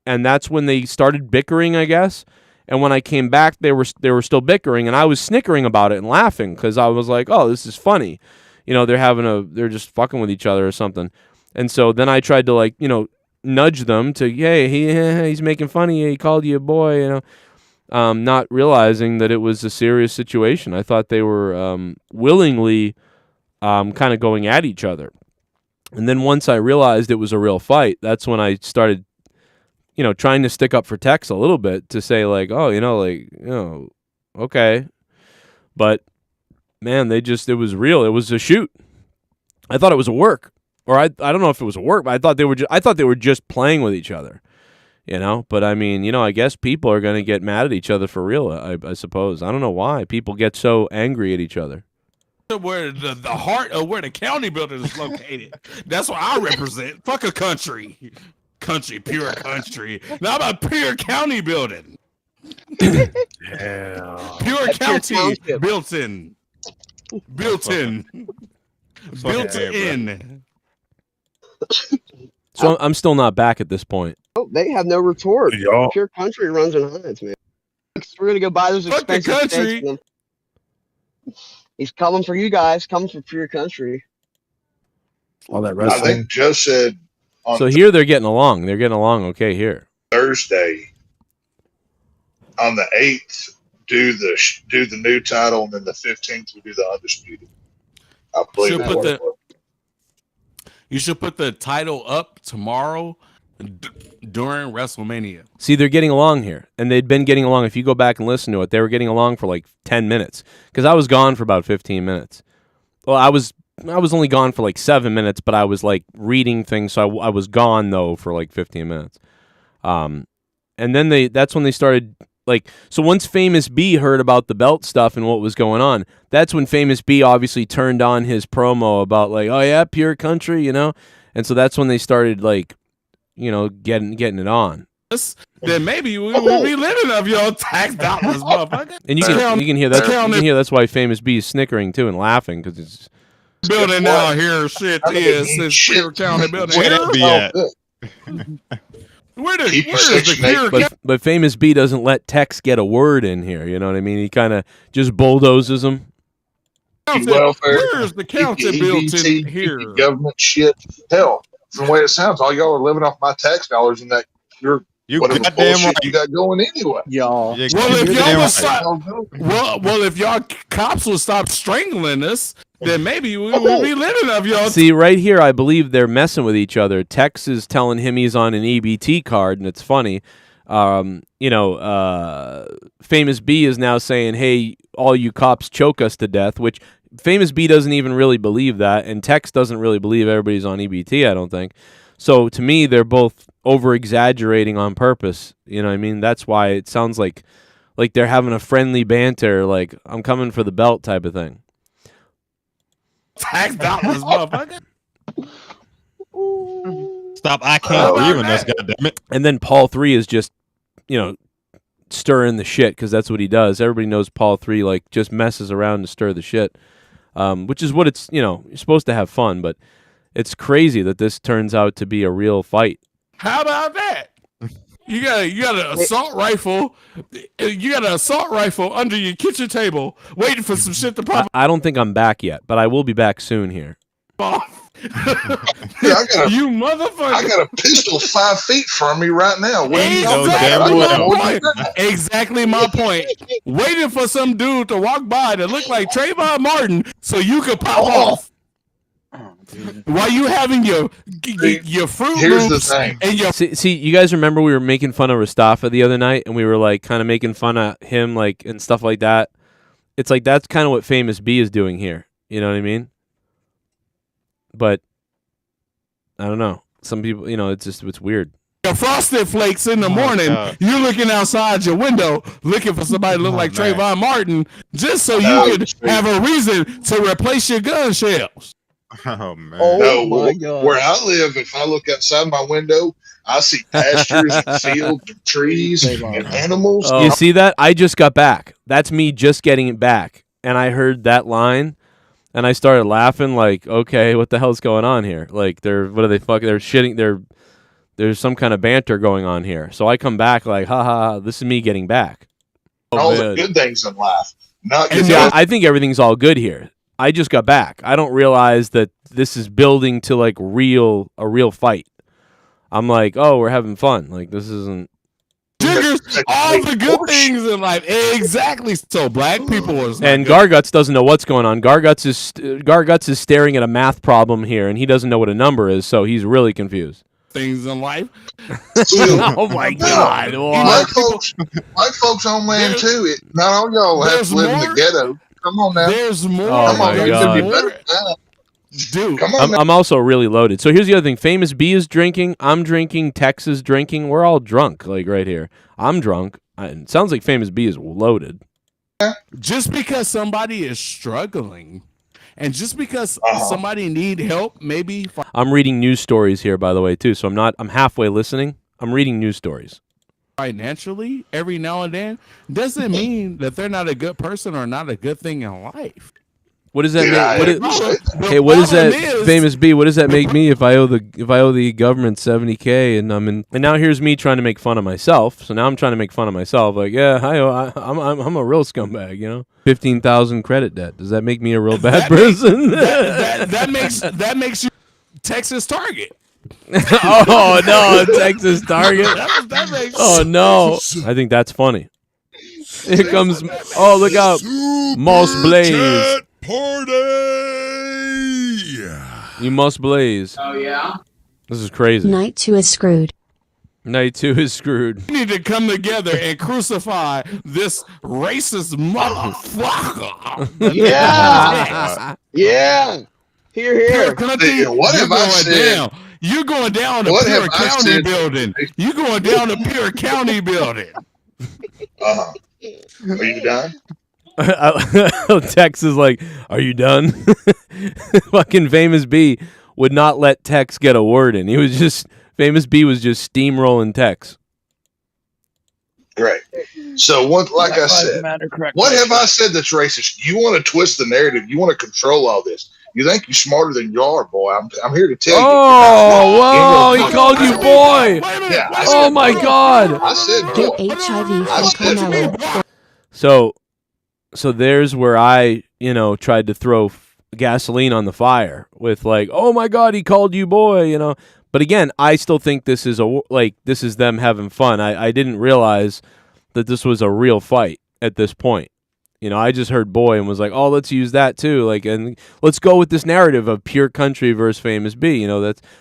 and that's when they started bickering, I guess. And when I came back, they were still bickering, and I was snickering about it and laughing because I was like, oh, this is funny. They're just fucking with each other or something. And so then I tried to nudge them to, hey, he's making fun of you. He called you a boy, not realizing that it was a serious situation. I thought they were willingly kind of going at each other. And then once I realized it was a real fight, that's when I started, trying to stick up for Tex a little bit to say okay. But man, it was real. It was a shoot. I thought it was a work, or I don't know if it was a work, but I thought they were just playing with each other, But I mean, I guess people are going to get mad at each other for real. I suppose. I don't know why people get so angry at each other. Where the heart of where the county building is located. That's what I represent. Fuck a country. Pure country. Now I'm a pure county building. Yeah. Pure county built in. So I'm still not back at this point. Oh, they have no retort. Y'all- Pure Country runs in Hines, man. We're gonna go buy those Fuck the expensive country. steaks from them. He's coming for you guys. Coming for Pure Country. All that I wrestling. think Joe said on So here they're getting along. They're getting along okay here. Thursday, on the 8th, do the new title, and then the 15th we do the undisputed. I believe Should that's put what it the- was. You should put the title up tomorrow during WrestleMania. See, they're getting along here, and they'd been getting along. If you go back and listen to it, they were getting along for like 10 minutes because I was gone for about 15 minutes. Well, I was only gone for like 7 minutes, but I was like reading things, so I was gone though for like 15 minutes. And then that's when they started like, so once Famous B heard about the belt stuff and what was going on, that's when Famous B obviously turned on his promo about like, oh yeah, Pure Country, you know, and so that's when they started like, you know, getting it on. Then maybe we will be living off your tax dollars, motherfucker. And you can hear that. You can hear that's why Famous B is snickering too and laughing because it's building down here. Shit is since Pure County building Where here. that be at? Where's Keep your the Section 8 Pure County? but Famous B doesn't let Tex get a word in here. You know what I mean? He kind of just bulldozes him. Welfare, Where's the county built in here? government shit. Hell, from the way it sounds, all y'all are living off my tax dollars and that you're You whatever goddamn bullshit right. you got going anyway. Y'all. Yeah, Well, you if y'all goddamn would right. stop, well, if y'all cops would stop strangling us, then maybe we would be living off y'all. See, right here, I believe they're messing with each other. Tex is telling him he's on an EBT card, and it's funny. Famous B is now saying, hey, all you cops choke us to death, which Famous B doesn't even really believe that, and Tex doesn't really believe everybody's on EBT, I don't think. So to me, they're both over-exaggerating on purpose. You know what I mean? That's why it sounds like they're having a friendly banter, like, I'm coming for the belt type of thing. Tax dollars, motherfucker. Stop! I can't breathe in this. Goddammit. And then Paul 3 is just, stirring the shit because that's what he does. Everybody knows Paul 3 like just messes around to stir the shit, which is what it's, you're supposed to have fun, but it's crazy that this turns out to be a real fight. How about that? You got an assault rifle. You got an assault rifle under your kitchen table, waiting for some shit to pop I don't think I'm back yet, but I will be back soon here. off. Yeah, You motherfucker! I got a pistol 5 feet from me right now. Exactly my point. Waiting for some dude to walk by that look like Trayvon Martin, so you could pop off. While you having your Fruit Here's the Loops thing. and your See, you guys remember we were making fun of Rastafa the other night, and we were like kind of making fun of him, like and stuff like that. It's like that's kind of what Famous B is doing here. You know what I mean? But I don't know. Some people, it's weird. your Frosted Flakes in the morning. God. You're looking outside your window, looking for somebody to look like man. Trayvon Martin, just so No, you could it's true. have a reason to replace your gun shells. Oh man. Oh No, my God. where I live, if I look outside my window, I see pastures and fields and trees and animals. You see that? I just got back. That's me just getting it back. And I heard that line, and I started laughing like, okay, what the hell's going on here? Like, they're shitting, there's some kind of banter going on here. So I come back like, ha ha, this is me getting back. All man. the good things in life. Not good See, I think everything's all good here. I just got back. I don't realize that this is building to like a real fight. I'm like, oh, we're having fun. Like this isn't. Jiggers, all the good things in life. Exactly. So black people was And Garguts doesn't know what's going on. Garguts is staring at a math problem here, and he doesn't know what a number is, so he's really confused. things in life. Oh my God! Black folks on land too. Not all y'all have to live in the ghetto. Come on now. There's more. Oh my God. Dude, come on. I'm also really loaded. So here's the other thing. Famous B is drinking. I'm drinking. Tex is drinking. We're all drunk, like right here. I'm drunk. It sounds like Famous B is loaded. Just because somebody is struggling, and just because somebody need help, maybe. I'm reading news stories here, by the way, too. So I'm halfway listening. I'm reading news stories. Financially, every now and then, doesn't mean that they're not a good person or not a good thing in life. What does that Yeah, make? What does that famous B? What does that make me if I owe the government $70K and now here's me trying to make fun of myself. So now I'm trying to make fun of myself. Like, yeah, I'm a real scumbag. 15,000 credit debt. Does that make me a real bad person? that makes you Texas target. Oh no, Texas target. That makes Oh no, I think that's funny. Here comes. Oh, look out, Moss Blaze. Party! You must blaze. Oh, yeah? This is crazy. Night 2 is screwed. Night 2 is screwed. We need to come together and crucify this racist motherfucker. Yeah. Yeah. Here. What have I said? You're going down to What Pure have I County said? building. You're going down to Pure County building. Are you done? Tex is like, are you done? Fucking Famous B would not let Tex get a word in. Famous B was just steamrolling Tex. Great. So like I said, what have I said that's racist? You want to twist the narrative. You want to control all this. You think you're smarter than you are, boy. I'm here to tell you. Oh, whoa, he called you boy. Yeah, Oh my God. I said boy. Get HIV I from said Carmelo. So there's where I, tried to throw gasoline on the fire with like, oh my God, he called you boy, But again, I still think this is this is them having fun. I didn't realize that this was a real fight at this point. I just heard boy and was like, oh, let's use that too. And let's go with this narrative of Pure Country versus Famous B.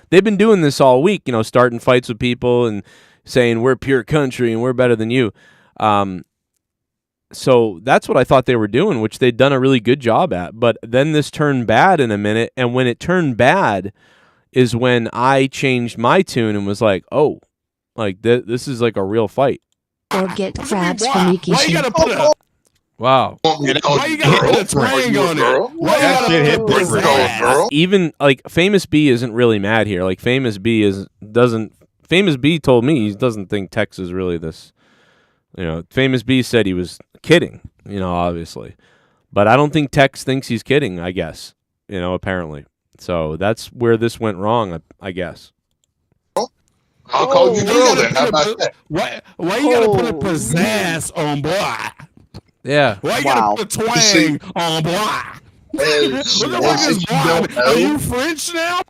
They've been doing this all week, starting fights with people and saying we're Pure Country and we're better than you. So that's what I thought they were doing, which they'd done a really good job at. But then this turned bad in a minute, and when it turned bad is when I changed my tune and was like, oh, this is like a real fight. Or get crabs from Why you Rikishi. gotta put a Wow. Why you gotta put a twang on it? Why you gotta put pizzazz? Even Famous B isn't really mad here. Famous B told me he doesn't think Tex is really this. Famous B said he was kidding, obviously. But I don't think Tex thinks he's kidding, I guess, apparently. So that's where this went wrong, I guess. I'll call you girl then. How about that? Why you gotta put a pizzazz on boy? Yeah. Why you gotta put a twang on boy? What the fuck is boy? Are you French now?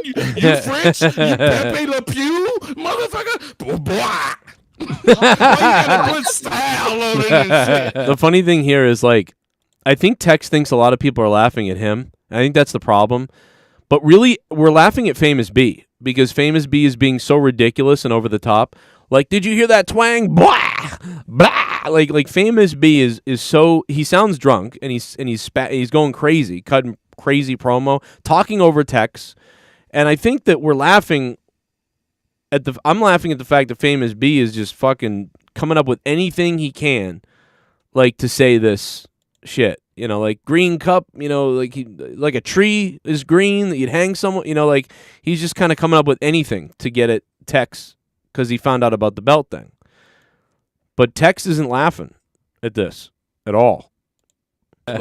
You French? You Pepe Le Pew? Motherfucker? Boy. Why you gotta put style on it and shit? The funny thing here is, I think Tex thinks a lot of people are laughing at him. I think that's the problem. But really, we're laughing at Famous B because Famous B is being so ridiculous and over the top. Did you hear that twang? Blah! Blah! Like Famous B is so... He sounds drunk, and he's going crazy, cutting crazy promo, talking over Tex. And I think that we're laughing... I'm laughing at the fact that Famous B is just fucking coming up with anything he can, to say this shit. Green cup, like a tree is green that you'd hang someone, he's just kind of coming up with anything to get at Tex because he found out about the belt thing. But Tex isn't laughing at this at all. You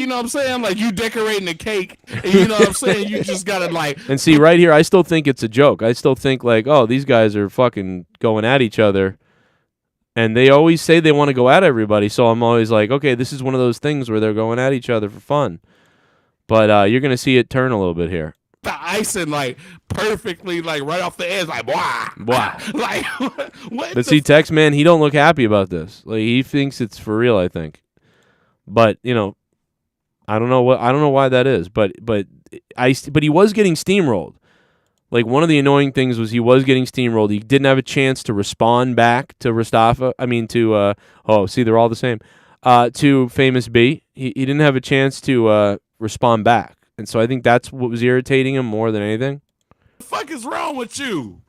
know what I'm saying? You decorating a cake, and you know what I'm saying? You just gotta And see, right here, I still think it's a joke. I still think oh, these guys are fucking going at each other. And they always say they want to go at everybody, so I'm always like, okay, this is one of those things where they're going at each other for fun. But you're going to see it turn a little bit here. The icing, perfectly, right off the edge, Wow. What? But see, Tex, man, he don't look happy about this. He thinks it's for real, I think. But, I don't know why that is. But he was getting steamrolled. One of the annoying things was he was getting steamrolled. He didn't have a chance to respond back to Mustafa. They're all the same. To Famous B. He didn't have a chance to respond back. And so I think that's what was irritating him more than anything. What the fuck is wrong with you?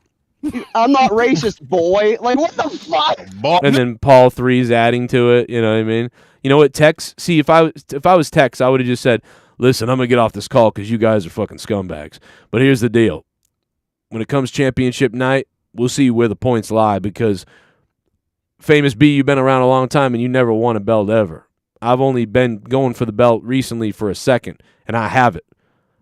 I'm not racist, boy. What the fuck? And then Paul 3's adding to it. You know what I mean? You know what, Tex? See, if I was Tex, I would have just said, listen, I'm going to get off this call because you guys are fucking scumbags. But here's the deal. When it comes championship night, we'll see where the points lie because Famous B, you've been around a long time and you never won a belt ever. I've only been going for the belt recently for a second, and I have it.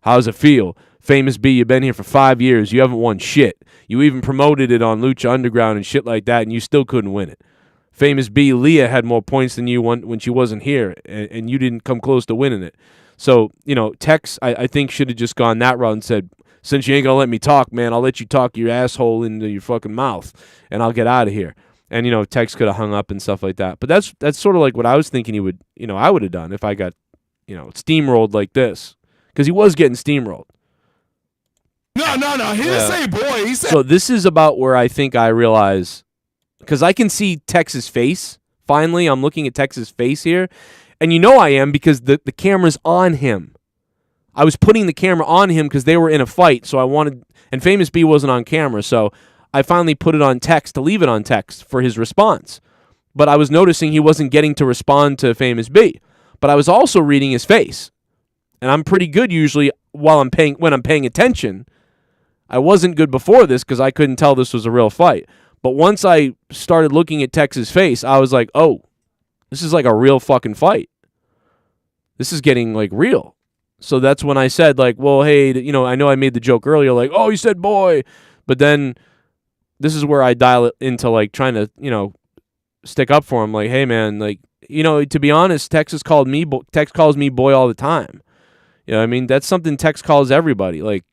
How does it feel? Famous B, you've been here for 5 years. You haven't won shit. You even promoted it on Lucha Underground and shit like that, and you still couldn't win it. Famous B, Leah had more points than you when she wasn't here, and you didn't come close to winning it. So, Tex, I think, should have just gone that route and said, since you ain't going to let me talk, man, I'll let you talk your asshole into your fucking mouth, and I'll get out of here. And, Tex could have hung up and stuff like that. But that's sort of like what I was thinking he would, I would have done if I got, steamrolled like this. Because he was getting steamrolled. No. He didn't say boy. He said. So this is about where I think I realize, because I can see Tex's face. Finally, I'm looking at Tex's face here. And I am because the camera's on him. I was putting the camera on him because they were in a fight. So I wanted, and Famous B wasn't on camera. So I finally put it on Tex to leave it on Tex for his response. But I was noticing he wasn't getting to respond to Famous B. But I was also reading his face. And I'm pretty good usually when I'm paying attention. I wasn't good before this because I couldn't tell this was a real fight. But once I started looking at Tex's face, I was like, oh, this is like a real fucking fight. This is getting like real. So that's when I said like, well, hey, I know I made the joke earlier, like, oh, you said boy. But then this is where I dial it into like trying to, stick up for him. Like, hey, man, like, to be honest, Tex calls me boy all the time. I mean, that's something Tex calls everybody. Like,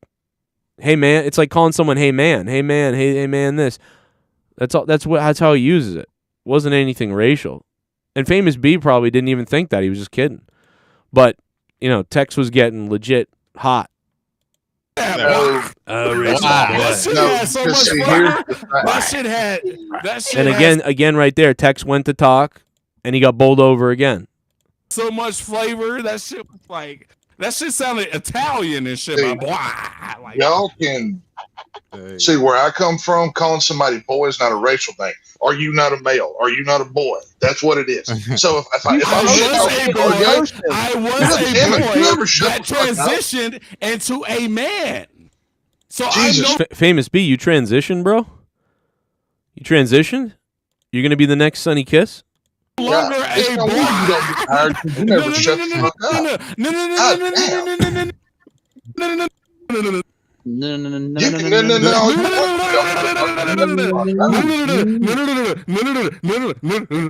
hey, man. It's like calling someone, hey, man, hey, man, hey, man, this. That's all. That's how he uses it. It wasn't anything racial. And Famous B probably didn't even think that. He was just kidding. But, Tex was getting legit hot. That shit And again, right there, Tex went to talk, and he got bowled over again. So much flavor. That shit was like... That shit sounded Italian and shit. Y'all can see where I come from. Calling somebody boy is not a racial thing. Are you not a male? Are you not a boy? That's what it is. So if I was a boy that transitioned into a man. So Jesus. Famous B, you transitioned, bro? You transitioned? You're going to be the next Sonny Kiss? Longer a boy.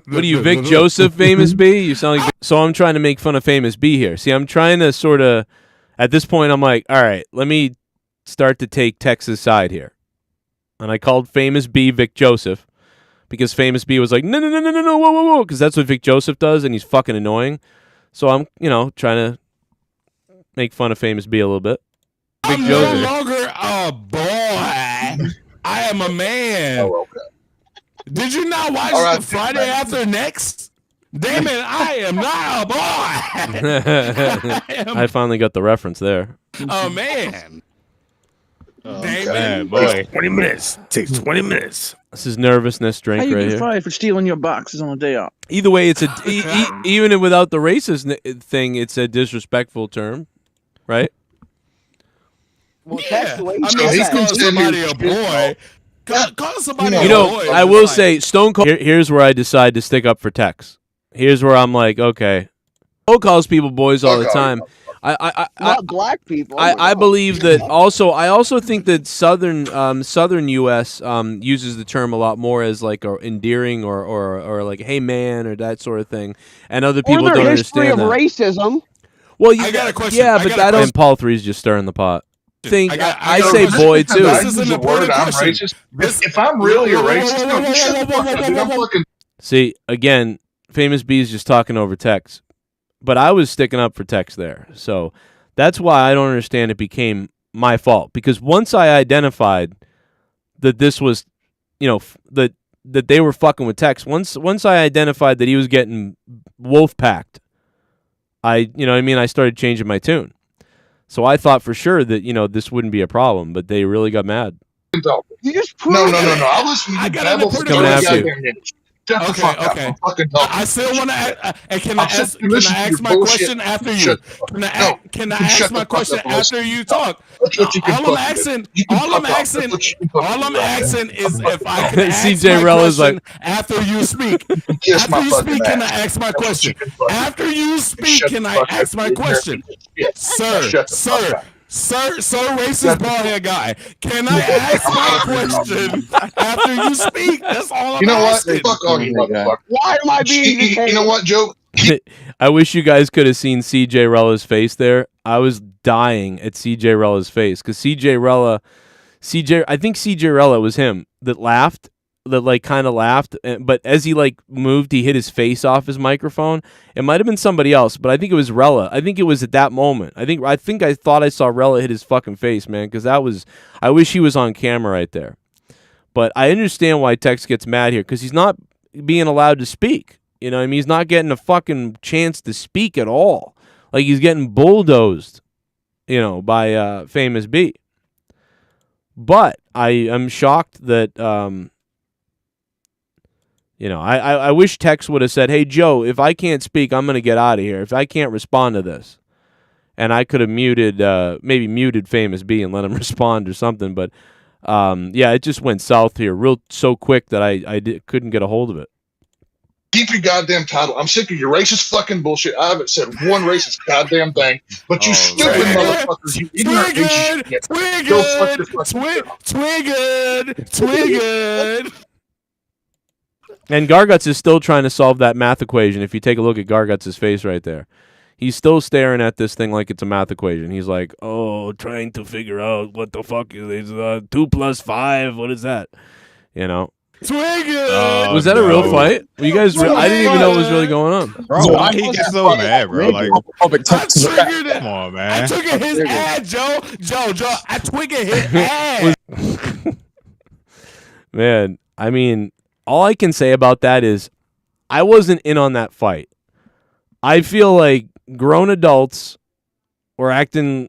What are you, Vic Joseph, Famous B? You sound like. So I'm trying to make fun of Famous B here. See, I'm trying to sort of. At this point, I'm like, all right, let me start to take Tex's side here, and I called Famous B Vic Joseph. Because Famous B was like, no, whoa, because that's what Vic Joseph does, and he's fucking annoying. So I'm, trying to make fun of Famous B a little bit. I'm no longer a boy. I am a man. Oh, okay. Did you not watch the Friday After Next? Damn it, I am not a boy. I finally got the reference there. A man. Man, boy. 20 minutes. Takes 20 minutes. This is nervousness drink right here. How you get fired for stealing your boxes on a day off? Either way, it's even without the racist thing, it's a disrespectful term, right? Well, yeah. I mean, he's calling somebody a boy. Call somebody a boy. I will say, Stone Cold. Here's where I decide to stick up for Tex. Here's where I'm like, okay. Stone calls people boys all the time. Not black people. I believe that also. I also think that southern U.S. Uses the term a lot more as like endearing or like hey man or that sort of thing, and other people don't understand that. Racism. Well, I got a question. Yeah, but I don't. And Paul 3's just stirring the pot. I say boy too. This isn't a word. I'm racist. If I'm really a racist, no, shut the fuck up, dude. I'm fucking. See, again, Famous B is just talking over Tex. But I was sticking up for Tex there. So that's why I don't understand it became my fault. Because once I identified that this was, that they were fucking with Tex, once I identified that he was getting wolf-packed, I started changing my tune. So I thought for sure that, this wouldn't be a problem, but they really got mad. You just no. I'll listen to you babble for 30 goddamn minutes. Shut the fuck up. I'm fucking talking. I still want to. Can I I'm ask? sick of Can I listening to ask your my bullshit. question after you? Shut Can I you ask shut my the fuck question up and after listen. you talk? That's what you can All I'm fucking do. asking. You can All I'm fuck off. asking. That's what you can fucking All I'm do right now. asking is I'm if fucking I can ask CJ my Rella's question like- after you speak. kiss After my you fucking speak, can I ass. ask my That's what question? you can fucking do. After you speak, Shut can the I fuck ask up, my you question? ignorant piece of shit. Sir, Shut the fuck sir, up. sir, racist baldhead guy. Can I ask my question after you speak? That's all I'm You know what? asking. Fuck all you motherfuckers. Why am I being You know what, Joe? I wish you guys could have seen CJ Rella's face there. I was dying at CJ Rella's face because I think CJ Rella was him that laughed, that like kind of laughed, but as he like moved, he hit his face off his microphone. It might have been somebody else, but I think it was Rella. I think it was at that moment. I thought I saw Rella hit his fucking face, man, because I wish he was on camera right there. But I understand why Tex gets mad here because he's not being allowed to speak. You know what I mean? He's not getting a fucking chance to speak at all. Like he's getting bulldozed, by Famous B. But I am shocked that, I wish Tex would have said, hey, Joe, if I can't speak, I'm going to get out of here. If I can't respond to this. And I could have maybe muted Famous B and let him respond or something. But, it just went south here so quick that I couldn't get a hold of it. Keep your goddamn title. I'm sick of your racist fucking bullshit. I haven't said one racist goddamn thing, but you stupid motherfuckers, you ignorant piece of shit. Go fuck your fucking Twiggood. And Garguts is still trying to solve that math equation. If you take a look at Garguts' face right there, he's still staring at this thing like it's a math equation. He's like, trying to figure out what the fuck is 2 + 5. What is that? Twiggood. Was that a real fight? You guys, I didn't even know what was really going on. Bro, why he get so mad, bro? Like, I triggered it. come on, I man. triggered his ad, Joe. I triggered his ad. Man, I mean, all I can say about that is I wasn't in on that fight. I feel like grown adults were acting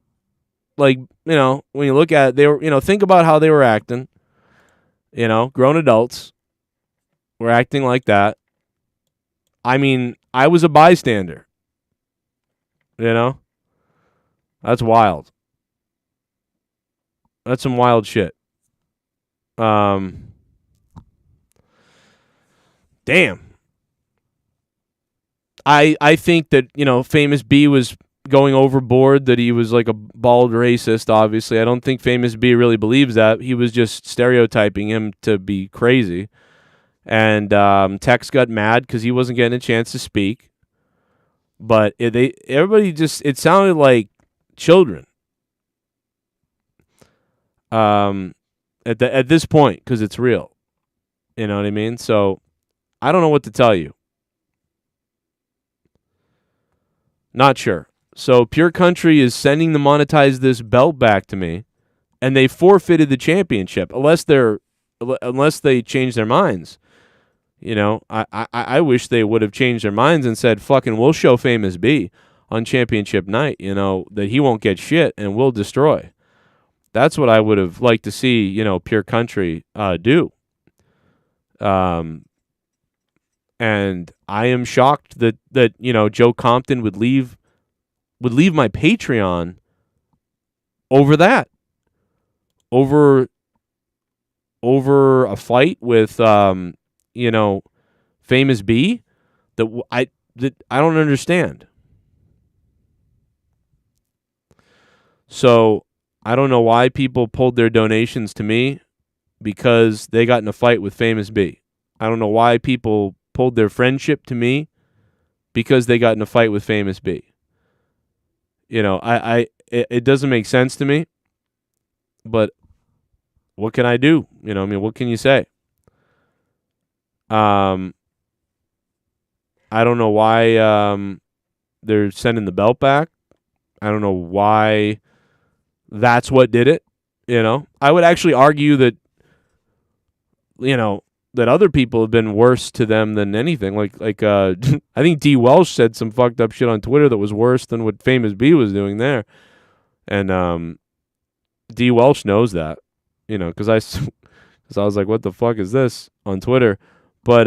like, when you look at it, they were, think about how they were acting. Grown adults were acting like that. I mean, I was a bystander. That's wild. That's some wild shit. Damn. I think that, Famous B was going overboard, that he was like a bald racist, obviously. I don't think Famous B really believes that. He was just stereotyping him to be crazy. And Tex got mad because he wasn't getting a chance to speak. But it sounded like children. At this point, because it's real. You know what I mean? So, I don't know what to tell you. Not sure. So Pure Country is sending the Monetize This belt back to me, and they forfeited the championship unless they change their minds. I wish they would have changed their minds and said, "Fucking, we'll show Famous B on championship night. That he won't get shit and we'll destroy." That's what I would have liked to see. Pure Country do. And I am shocked that Joe Compton would leave my Patreon over that. Over a fight with Famous B that I don't understand. So I don't know why people pulled their donations to me because they got in a fight with Famous B. I don't know why people pulled their friendship to me because they got in a fight with Famous B. It doesn't make sense to me, but what can I do? What can you say? I don't know why they're sending the belt back. I don't know why that's what did it. I would actually argue that, that other people have been worse to them than anything. Like I think D. Welsh said some fucked up shit on Twitter that was worse than what Famous B was doing there. And D. Welsh knows that, because I was like, what the fuck is this on Twitter? But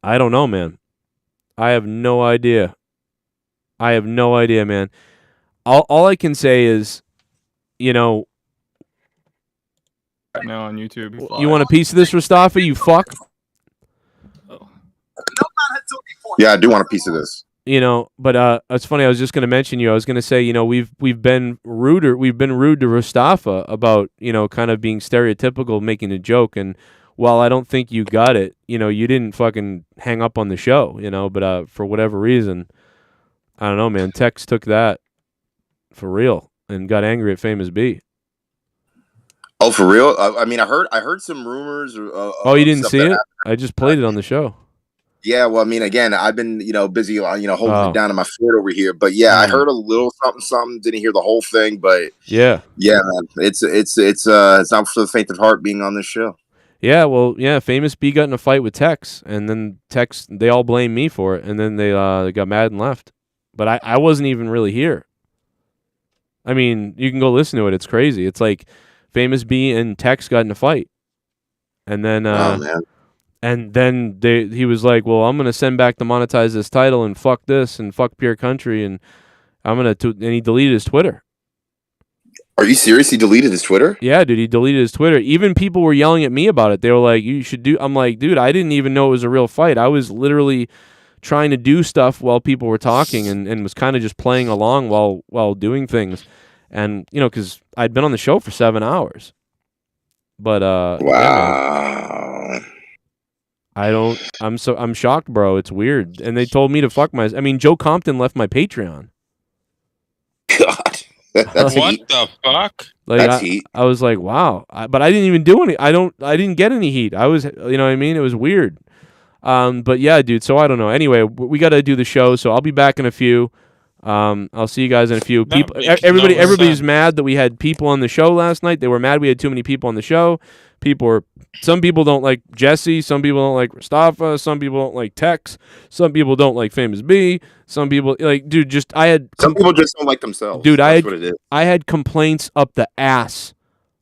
I don't know, man. I have no idea. Man. All I can say is, you know, now on YouTube. You want a piece of this, Mustafa? You fuck. Yeah, I do want a piece of this. You know, but it's funny. I was just going to mention you. I was going to say, you know, we've been rude. We've been rude to Mustafa about, you know, kind of being stereotypical, making a joke. And while I don't think you got it, you know, you didn't fucking hang up on the show, you know. But for whatever reason, I don't know, man. Tex took that for real and got angry at Famous B. Oh, for real? I mean, I heard some rumors. Oh, you didn't see it? I just played it on the show. Yeah, well, I mean, again, I've been, busy, holding it down in my fort over here. But yeah, I heard a little something. Didn't hear the whole thing, but yeah, man, it's not for the faint of heart being on this show. Yeah, well, yeah, Famous B got in a fight with Tex, and then Tex, they all blamed me for it, and then they got mad and left. But I wasn't even really here. I mean, you can go listen to it. It's crazy. It's like Famous B and Tex got in a fight, and then and then he was like, "Well, I'm gonna send back to monetize this title and fuck this and fuck Pure Country, and I'm gonna," and he deleted his Twitter. Are you serious? He deleted his Twitter? Yeah, dude, he deleted his Twitter. Even people were yelling at me about it. They were like, "You should do." I'm like, dude, I didn't even know it was a real fight. I was literally trying to do stuff while people were talking, and was kind of just playing along while doing things, and because I'd been on the show for 7 hours. But wow. Yeah, I'm shocked, bro. It's weird. And they told me to fuck I mean, Joe Compton left my Patreon. God. That's what heat. the fuck? Like, that's heat. I was like, wow. But I didn't even do any. I didn't get any heat. I was, you know what I mean? It was weird. But yeah, dude. So I don't know. Anyway, we got to do the show. So I'll be back in a few. I'll see you guys in a few. People, everybody's mad that we had people on the show last night. They were mad we had too many people on the show. Some people don't like Jesse. Some people don't like Mustafa. Some people don't like Tex. Some people don't like Famous B. Some people dude. Some people just don't like themselves. Dude, That's what it is. I had complaints up the ass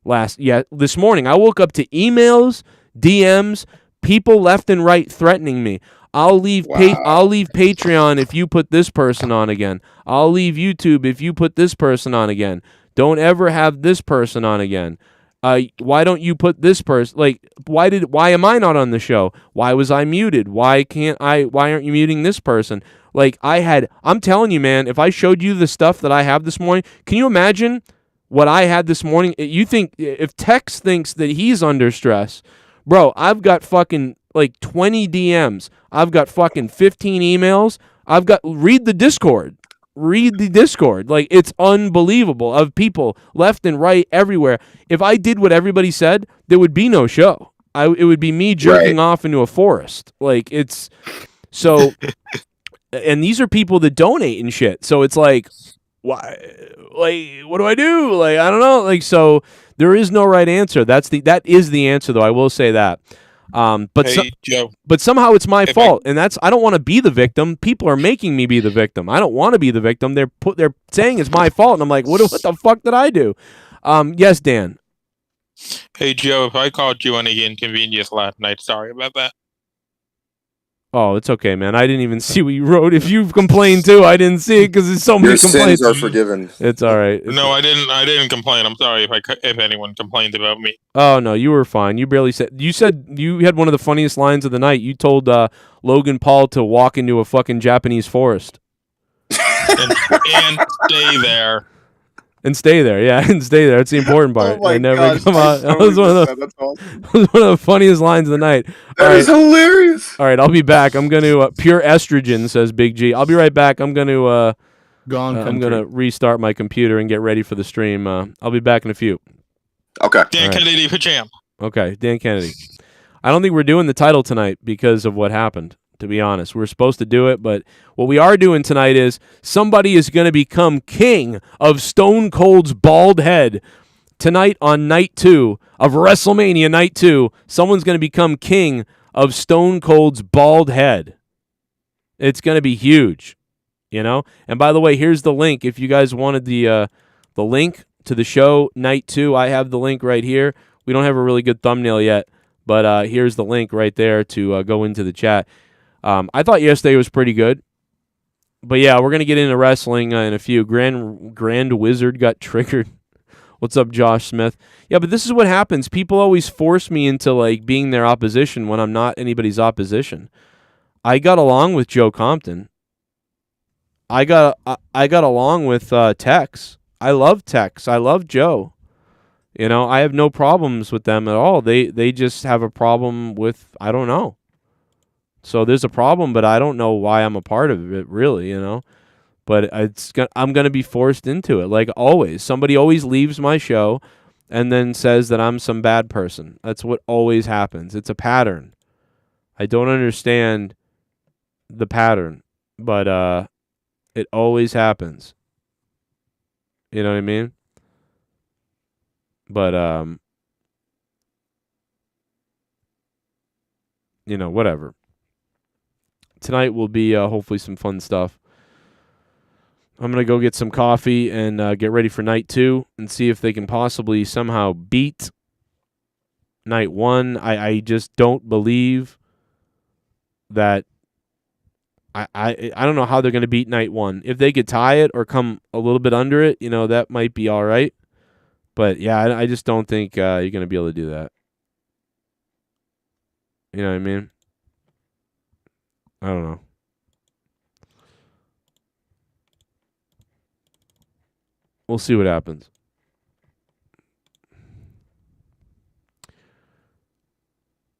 this morning. I woke up to emails, DMs, people left and right threatening me. I'll leave Patreon if you put this person on again. I'll leave YouTube if you put this person on again. Don't ever have this person on again. Why don't you put this person? Why am I not on the show? Why was I muted? Why aren't you muting this person? I'm telling you, man, if I showed you the stuff that I have this morning, can you imagine what I had this morning? You think if Tex thinks that he's under stress, bro, I've got fucking 20 DMs. I've got fucking 15 emails. Read the Discord. It's unbelievable of people left and right everywhere. If I did what everybody said, there would be no show. It would be me jerking off into a forest. It's so, and these are people that donate and shit. So it's like, why? What do I do? I don't know. So there is no right answer. That is the answer, though. I will say that. Joe, but somehow it's my fault, and I don't want to be the victim. People are making me be the victim. I don't want to be the victim. They're saying it's my fault, and I'm like, what the fuck did I do? Yes, Dan. Hey Joe, if I called you any inconvenience last night, sorry about that. Oh, it's okay, man. I didn't even see what you wrote. If you've complained too, I didn't see it because there's so many complaints. Your sins are forgiven. It's all right. No, I didn't complain. I'm sorry if anyone complained about me. Oh no, you were fine. You barely said. You said you had one of the funniest lines of the night. You told Logan Paul to walk into a fucking Japanese forest and stay there. And stay there, yeah, and stay there. It's the important part. Oh my never God, come out. That was one of the funniest lines of the night. That is hilarious. All right, I'll be back. I'm going to pure estrogen, says Big G. I'll be right back. I'm going to I'm going to restart my computer and get ready for the stream. I'll be back in a few. Okay. Dan Kennedy for champ. Okay, Dan Kennedy. I don't think we're doing the title tonight because of what happened. To be honest, we're supposed to do it, but what we are doing tonight is somebody is going to become king of Stone Cold's bald head. Tonight on night 2 of WrestleMania night 2, someone's going to become king of Stone Cold's bald head. It's going to be huge, And by the way, here's the link. If you guys wanted the link to the show night 2, I have the link right here. We don't have a really good thumbnail yet, but here's the link right there to go into the chat. I thought yesterday was pretty good. But yeah, we're gonna get into wrestling in a few. Grand Wizard got triggered. What's up, Josh Smith? Yeah, but this is what happens. People always force me into like being their opposition when I'm not anybody's opposition. I got along with Joe Compton. I got along with Tex. I love Tex. I love Joe. You know, I have no problems with them at all. They just have a problem with, I don't know. So there's a problem, but I don't know why I'm a part of it, really, you know. But I'm going to be forced into it, like always. Somebody always leaves my show and then says that I'm some bad person. That's what always happens. It's a pattern. I don't understand the pattern, but it always happens. You know what I mean? But, you know, whatever. Tonight will be hopefully some fun stuff. I'm going to go get some coffee and get ready for night 2 and see if they can possibly somehow beat night 1. I just don't believe that. I don't know how they're going to beat night 1. If they could tie it or come a little bit under it, you know, that might be all right. But, yeah, I just don't think you're going to be able to do that. You know what I mean? I don't know. We'll see what happens.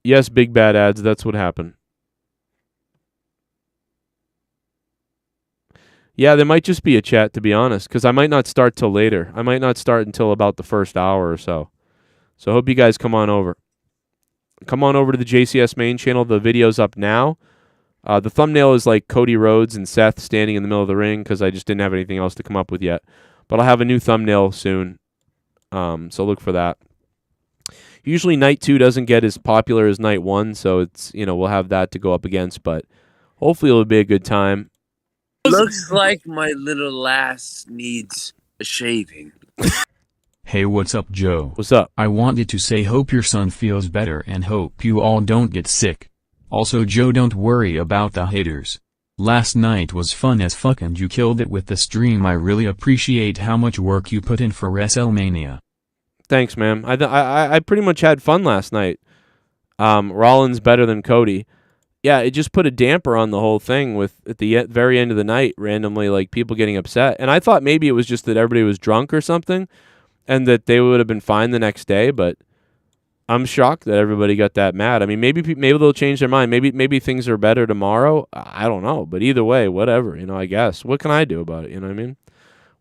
Yes, big bad ads. That's what happened. Yeah, there might just be a chat, to be honest, because I might not start till later. I might not start until about the first hour or so. So I hope you guys come on over. Come on over to the JCS main channel. The video's up now. The thumbnail is like Cody Rhodes and Seth standing in the middle of the ring because I just didn't have anything else to come up with yet. But I'll have a new thumbnail soon, so look for that. Usually night 2 doesn't get as popular as night 1, so it's, you know, we'll have that to go up against, but hopefully it'll be a good time. Looks like my little lass needs a shaving. Hey, what's up, Joe? What's up? I wanted to say hope your son feels better and hope you all don't get sick. Also, Joe, don't worry about the haters. Last night was fun as fuck and you killed it with the stream. I really appreciate how much work you put in for WrestleMania. Thanks, man. I pretty much had fun last night. Rollins better than Cody. Yeah, it just put a damper on the whole thing with at the very end of the night, randomly like people getting upset. And I thought maybe it was just that everybody was drunk or something and that they would have been fine the next day, but I'm shocked that everybody got that mad. I mean, maybe they'll change their mind. Maybe things are better tomorrow. I don't know, but either way, whatever, you know, I guess. What can I do about it, you know what I mean?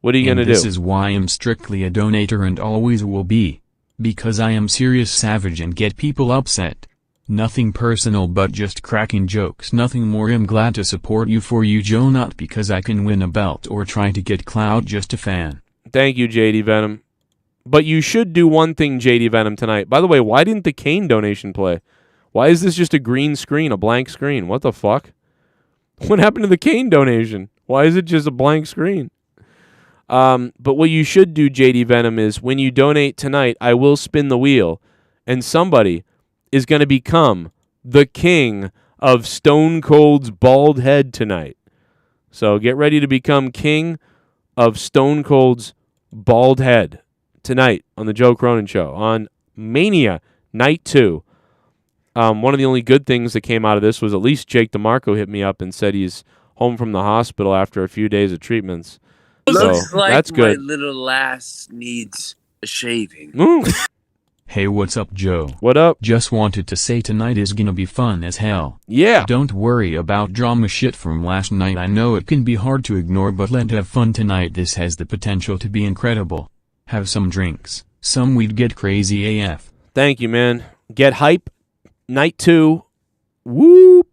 What are you going to do? This is why I'm strictly a donator and always will be. Because I am serious savage and get people upset. Nothing personal but just cracking jokes, nothing more. I'm glad to support you for you, Joe, not because I can win a belt or try to get clout, just a fan. Thank you, JD Venom. But you should do one thing, JD Venom, tonight. By the way, why didn't the Kane donation play? Why is this just a green screen, a blank screen? What the fuck? What happened to the Kane donation? Why is it just a blank screen? But what you should do, JD Venom, is when you donate tonight, I will spin the wheel, and somebody is going to become the king of Stone Cold's bald head tonight. So get ready to become king of Stone Cold's bald head tonight on the Joe Cronin Show on Mania Night 2. One of the only good things that came out of this was at least Jake DeMarco hit me up and said he's home from the hospital after a few days of treatments. Looks so like that's good. My little lass needs a shaving. Hey, what's up, Joe? What up? Just wanted to say tonight is gonna be fun as hell. Yeah. Don't worry about drama shit from last night. I know it can be hard to ignore, but let's have fun tonight. This has the potential to be incredible. Have some drinks, some weed, get crazy AF. Thank you, man. Get hype. Night 2. Whoop.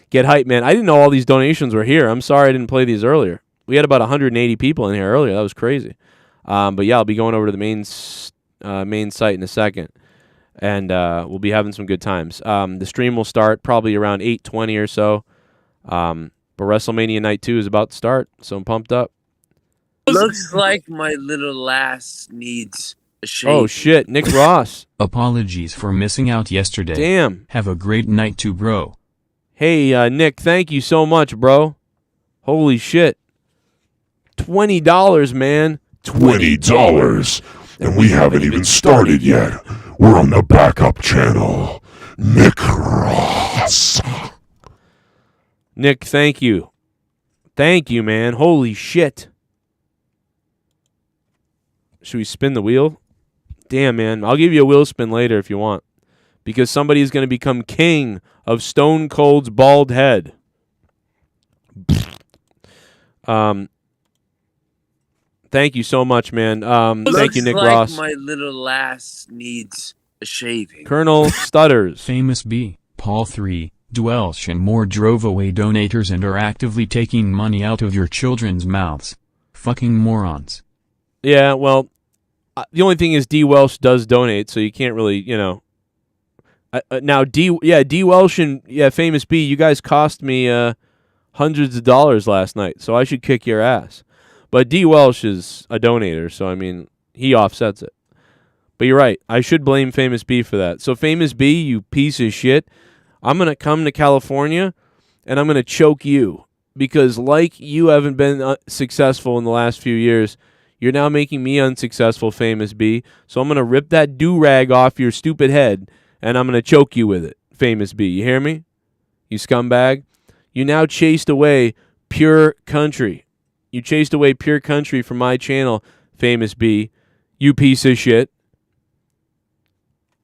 Get hype, man. I didn't know all these donations were here. I'm sorry I didn't play these earlier. We had about 180 people in here earlier. That was crazy. But yeah, I'll be going over to the main site in a second, and we'll be having some good times. The stream will start probably around 8:20 or so. But WrestleMania Night 2 is about to start, so I'm pumped up. Looks like my little lass needs a shaving. Oh shit, Nick Ross. Apologies for missing out yesterday. Damn. Have a great night too, bro. Hey, Nick, thank you so much, bro. Holy shit. $20, man. $20. And we haven't even started yet. We're on the backup channel. Nick Ross. Nick, thank you. Thank you, man. Holy shit. Should we spin the wheel? Damn, man. I'll give you a wheel spin later if you want. Because somebody is going to become king of Stone Cold's bald head. Thank you so much, man. Thank you, Nick Ross. My little lass needs a shaving. Colonel Stutters. Famous B, Paul 3, Dwelsh and more drove away donators and are actively taking money out of your children's mouths. Fucking morons. Yeah, well, the only thing is D. Welsh does donate, so you can't really, now, D. Welsh and Famous B, you guys cost me hundreds of dollars last night, so I should kick your ass. But D. Welsh is a donator, so, I mean, he offsets it. But you're right. I should blame Famous B for that. So, Famous B, you piece of shit, I'm going to come to California, and I'm going to choke you. Because like you haven't been successful in the last few years, you're now making me unsuccessful, Famous B. So I'm going to rip that do-rag off your stupid head, and I'm going to choke you with it, Famous B. You hear me? You scumbag. You now chased away Pure Country. You chased away Pure Country from my channel, Famous B. You piece of shit.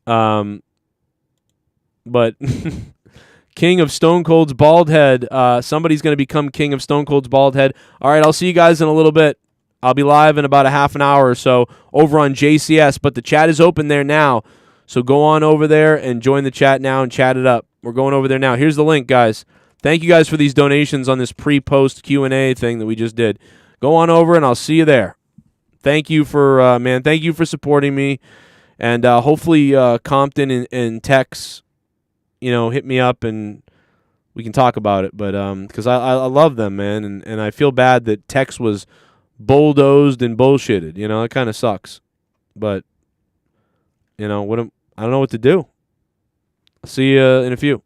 But King of Stone Cold's bald head. Somebody's going to become King of Stone Cold's bald head. All right, I'll see you guys in a little bit. I'll be live in about a half an hour or so over on JCS, but the chat is open there now. So go on over there and join the chat now and chat it up. We're going over there now. Here's the link, guys. Thank you guys for these donations on this pre-post Q&A thing that we just did. Go on over and I'll see you there. Thank you for, thank you for supporting me. And hopefully Compton and Tex, hit me up and we can talk about it. But because I love them, man, and I feel bad that Tex was bulldozed and bullshitted. It kind of sucks. But I don't know what to do. I'll see you in a few.